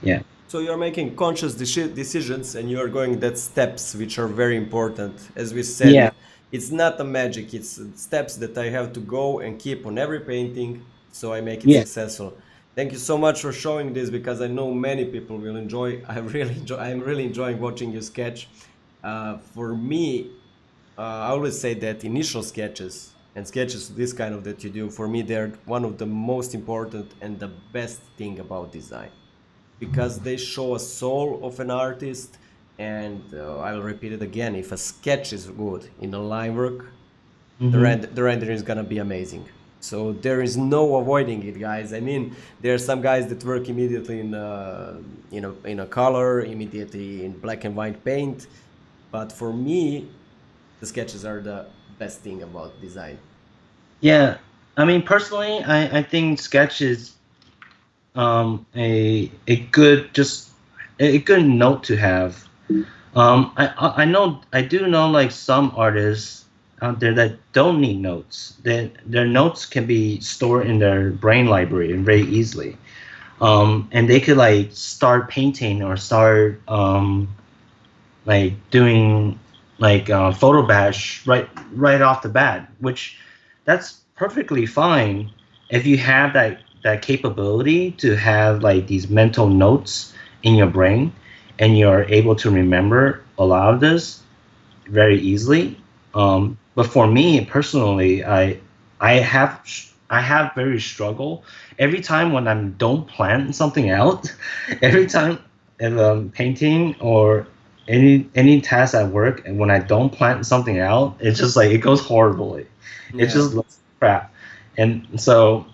Yeah. So you're making conscious decisions and you're going that steps which are very important. As we Yeah. said, it's not a magic, it's steps that I have to go and keep on every painting so I make it Yeah. successful. Thank you so much for showing this because I know many people will enjoy. I'm really enjoying watching you sketch. For me, I always say that initial sketches and sketches this kind of that you do, for me, they're one of the most important and the best thing about design because they show a soul of an artist. And I'll repeat it again: if a sketch is good in a line work, Hmm. the rendering is gonna be amazing. So there is no avoiding it, guys. I mean, there are some guys that work immediately in a color, immediately in black and white paint, but for me, the sketches are the best thing about design. Yeah. I mean, personally, I think sketch is a good just a good note to have. I know I do know like some artists out there that don't need notes. Their notes can be stored in their brain library and very easily. And they could like start painting or start like doing like photo bash right off the bat, which that's perfectly fine if you have that capability to have like these mental notes in your brain and you're able to remember a lot of this very easily. But for me personally, I have very struggle every time when I don't plan something out. Every time if I'm painting or any task at work, and when I don't plan something out, it's just like it goes horribly. It Yeah. just looks crap, and so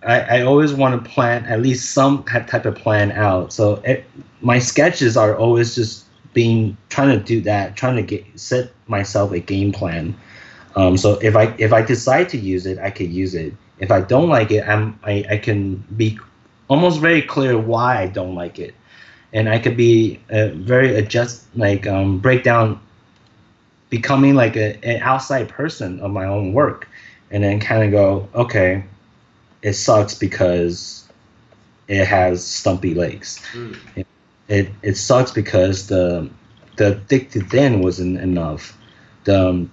I always want to plan at least some type of plan out. So my sketches are always just being trying to do that, trying to set myself a game plan. So if I decide to use it, I can use it. If I don't like it, I can be almost very clear why I don't like it, and I could be very adjust like break down, becoming like an outside person of my own work, and then kind of go, okay, it sucks because it has stumpy legs. Mm. It sucks because the thick to thin wasn't enough. The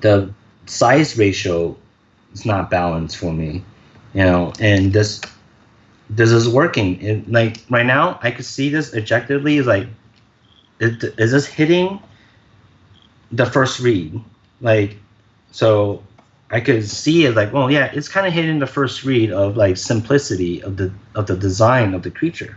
the size ratio is not balanced for me, and this is working. And like right now, I could see this objectively. Is like, is this hitting the first read? Like, so I could see it like, well, yeah, it's kind of hitting the first read of like simplicity of the design of the creature.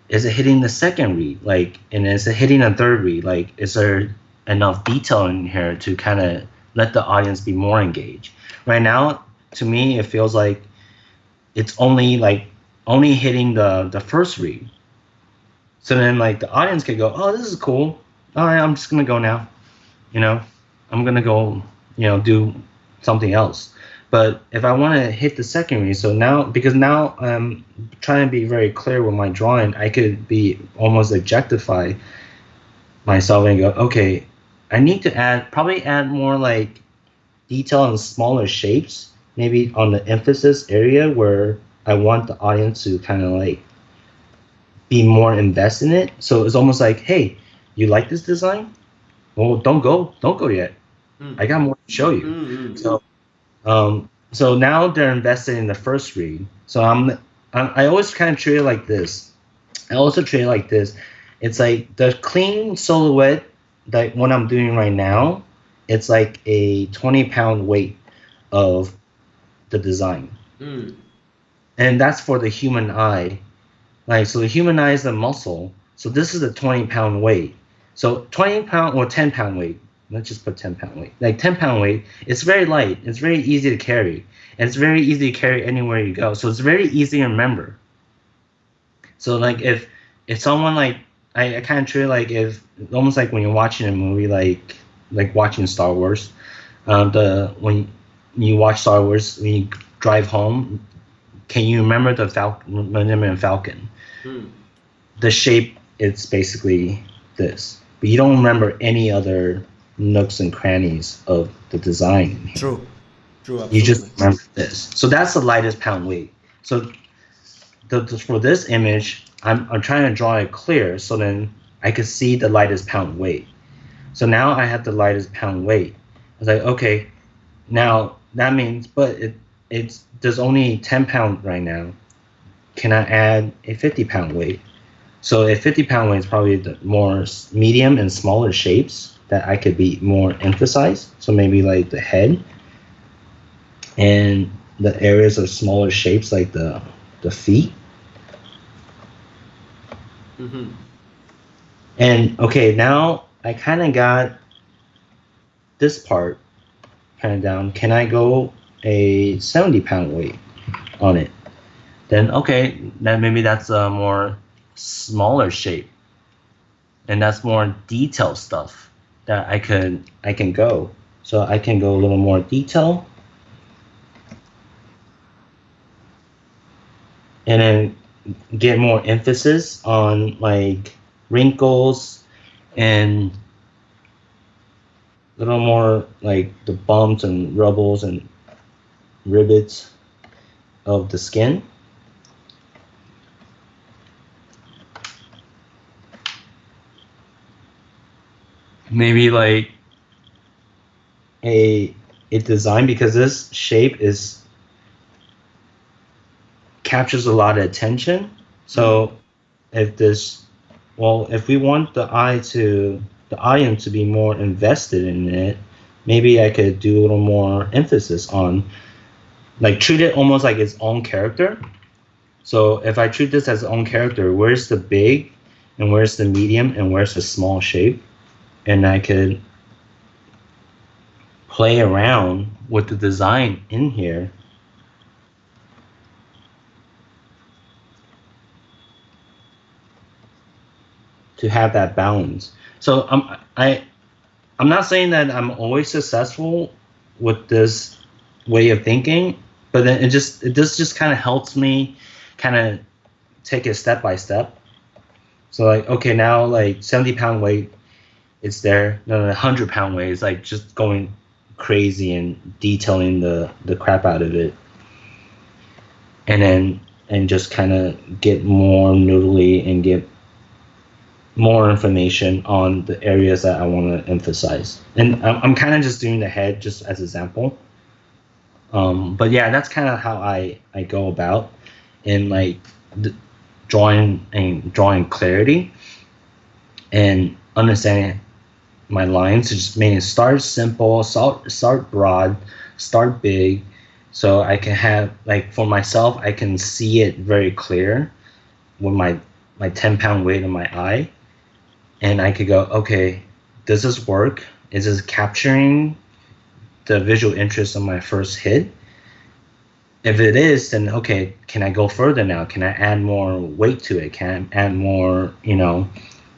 Is it hitting the second read? Like, and is it hitting a third read? Like, is there enough detail in here to kind of let the audience be more engaged? Right now, to me, it feels like it's only hitting the first read. So then like the audience could go, oh, this is cool. All right, I'm just gonna go now. You know, I'm gonna go, do something else. But if I want to hit the second read, so now because now I'm trying to be very clear with my drawing, I could be almost objectify myself and go, okay, I need to probably add more like detail and smaller shapes, maybe on the emphasis area where I want the audience to kind of like be more invested in it. So it's almost like, hey, you like this design? Well, don't go yet. I Mm. got more to show you. Mm. So So now they're invested in the first read. So I always kind of treat it like this. I also treat it like this. It's like the clean silhouette that what I'm doing right now. It's like a 20-pound weight of the design, and that's for the human eye. Like, so the human eye is the muscle. So this is a 20-pound weight. So 20-pound or 10-pound weight. Let's just put 10-pound weight. Like 10-pound weight, it's very light. It's very easy to carry. And it's very easy to carry anywhere you go. So it's very easy to remember. So like if someone like I kind of treat it like if almost like when you're watching a movie like watching Star Wars, when you watch Star Wars when you drive home, can you remember the Millennium Falcon? The shape it's basically this, but you don't remember any other nooks and crannies of the design. True, absolutely. You just remember this. So that's the lightest pound weight. So for this image, I'm trying to draw it clear so then I could see the lightest pound weight. So now I have the lightest pound weight. I was like, okay, now that means, but it's there's only 10 pounds right now. Can I add a 50-pound weight? So a 50-pound weight is probably the more medium and smaller shapes that I could be more emphasized. So maybe like the head and the areas of smaller shapes like the feet. And okay, now I kind of got this part kind of down. Can I go a 70-pound weight on it? Then okay, then maybe that's a more smaller shape, and that's more detailed stuff that I can go. So I can go a little more detail, and then get more emphasis on like wrinkles and a little more like the bumps and rubbles and rivets of the skin. Maybe like a design, because this shape captures a lot of attention. So if we want the audience to be more invested in it, maybe I could do a little more emphasis on like treat it almost like its own character. So if I treat this as its own character, where's the big and where's the medium and where's the small shape? And I could play around with the design in here to have that balance. So I'm not saying that I'm always successful with this way of thinking, but then this just kind of helps me kind of take it step by step. So like, okay, now like 70-pound weight, it's there. No, 100-pound weight is like just going crazy and detailing the crap out of it, and just kind of get more noodly and get more information on the areas that I want to emphasize. And I'm kind of just doing the head just as example. But yeah, that's kind of how I go about in like drawing clarity and understanding my lines. Just meaning start simple, start broad, start big, so I can have like for myself I can see it very clear with my 10-pound weight in my eye, and I could go, okay, does this work? Is this capturing the visual interest of my first hit? If it is, then okay, can I go further now? Can I add more weight to it? Can I add more,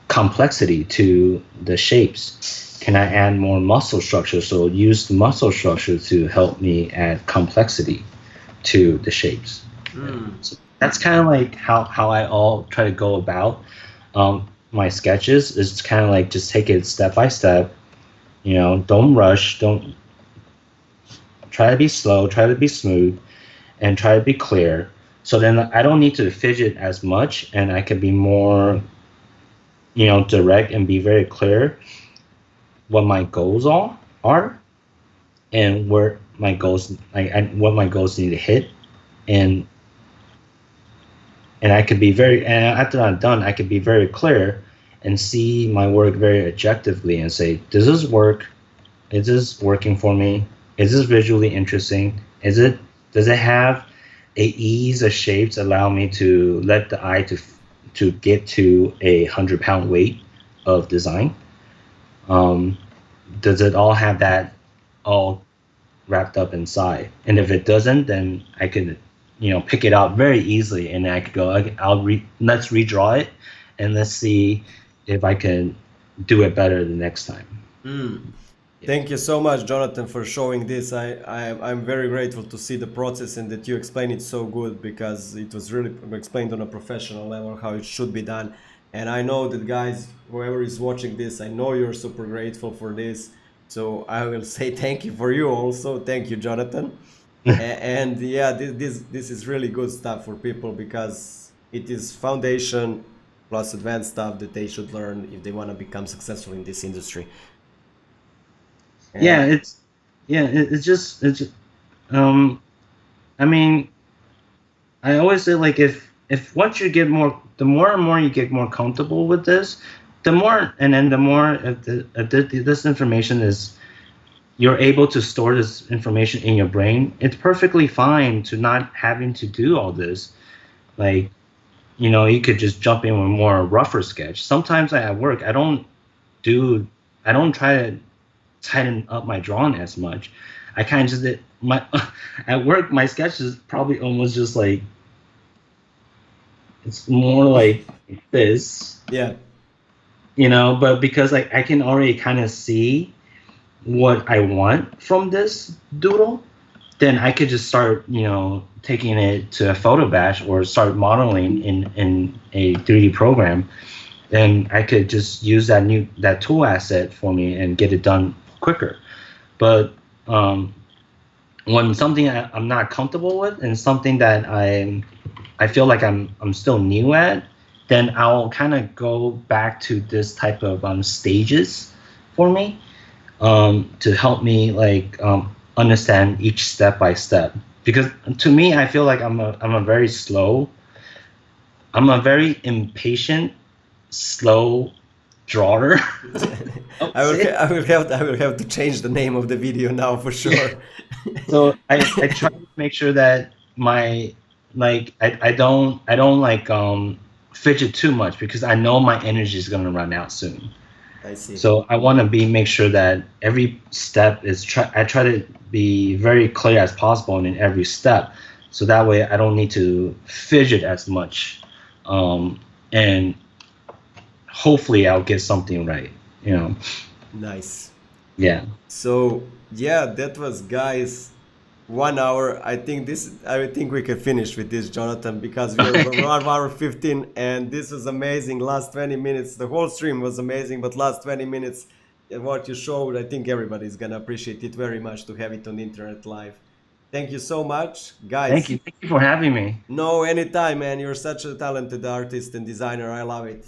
complexity to the shapes? Can I add more muscle structure? So use the muscle structure to help me add complexity to the shapes. So that's kind of like how I all try to go about my sketches. Is kind of like just take it step by step. Don't rush. Don't try to be slow. Try to be smooth, and try to be clear. So then I don't need to fidget as much, and I can be more, direct and be very clear what my goals are, and my goals, what my goals need to hit, and I could be very, and after I'm done, I could be very clear and see my work very objectively and say, does this work? Is this working for me? Is this visually interesting? Does it have a ease of shapes allow me to let the eye to get to 100-pound weight of design? Um, does it all have that all wrapped up inside? And if it doesn't, then I could, pick it out very easily, and I could go, okay, let's redraw it, and let's see if I can do it better the next time. Thank you so much, Jonathan, for showing this. I'm very grateful to see the process and that you explained it so good, because it was really explained on a professional level how it should be done. And I know that, guys, whoever is watching this, I know you're super grateful for this. So I will say thank you for you also. Thank you, Jonathan. And yeah, this is really good stuff for people, because it is foundation plus advanced stuff that they should learn if they want to become successful in this industry. Yeah, And it's just um I mean, I always say, like, if once you get more, the more and more you get more comfortable with this, the more, and then the more this information is, you're able to store this information in your brain. It's perfectly fine to not having to do all this. Like, you could just jump in with more rougher sketch. Sometimes at work, do I don't try to tighten up my drawing as much. I kind of just did my at work. My sketch is probably almost just like, it's more like this, yeah, but because I can already kind of see what I want from this doodle, then I could just start, taking it to a photo batch or start modeling in a 3D program, and I could just use that tool asset for me and get it done quicker. But when something I'm not comfortable with, and something that I feel like I'm still new at, then I'll kind of go back to this type of stages for me, to help me, like, understand each step by step. Because to me, I feel like I'm a very impatient, slow drawer. I will have to change the name of the video now for sure. So I try to make sure that I don't like fidget too much, because I know my energy is gonna run out soon. I see. So I want to make sure that every step I try to be very clear as possible in every step, so that way I don't need to fidget as much, and hopefully I'll get something right. Nice. Yeah. So yeah, that was, guys, 1 hour. I think we can finish with this, Jonathan, because we are 1 hour 15, and this was amazing. Last 20 minutes, the whole stream was amazing, but last 20 minutes, what you showed, I think everybody's gonna appreciate it very much to have it on the internet live. Thank you so much, Thank guys. you. Thank you for having me. No, anytime, man. You're such a talented artist and designer. I love it.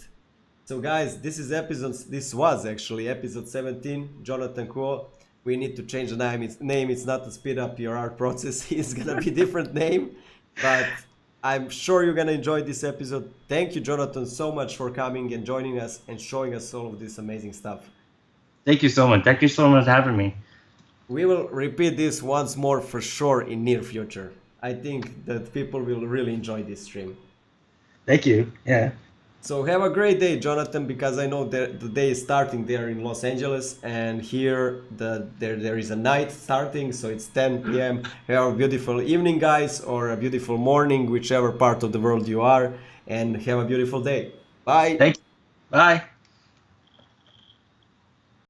So, guys, this was actually episode 17. Jonathan KUO. We need to change the name. It's not to speed up your art process. It's gonna be different name, but I'm sure you're gonna enjoy this episode. Thank you, Jonathan, so much for coming and joining us and showing us all of this amazing stuff. Thank you so much. Thank you so much for having me. We will repeat this once more for sure in near future. I think that people will really enjoy this stream. Thank you. Yeah. So have a great day, Jonathan, because I know that the day is starting there in Los Angeles, and here there is a night starting, so it's 10 p.m. Have a beautiful evening, guys, or a beautiful morning, whichever part of the world you are, and have a beautiful day. Bye. Thank you. Bye.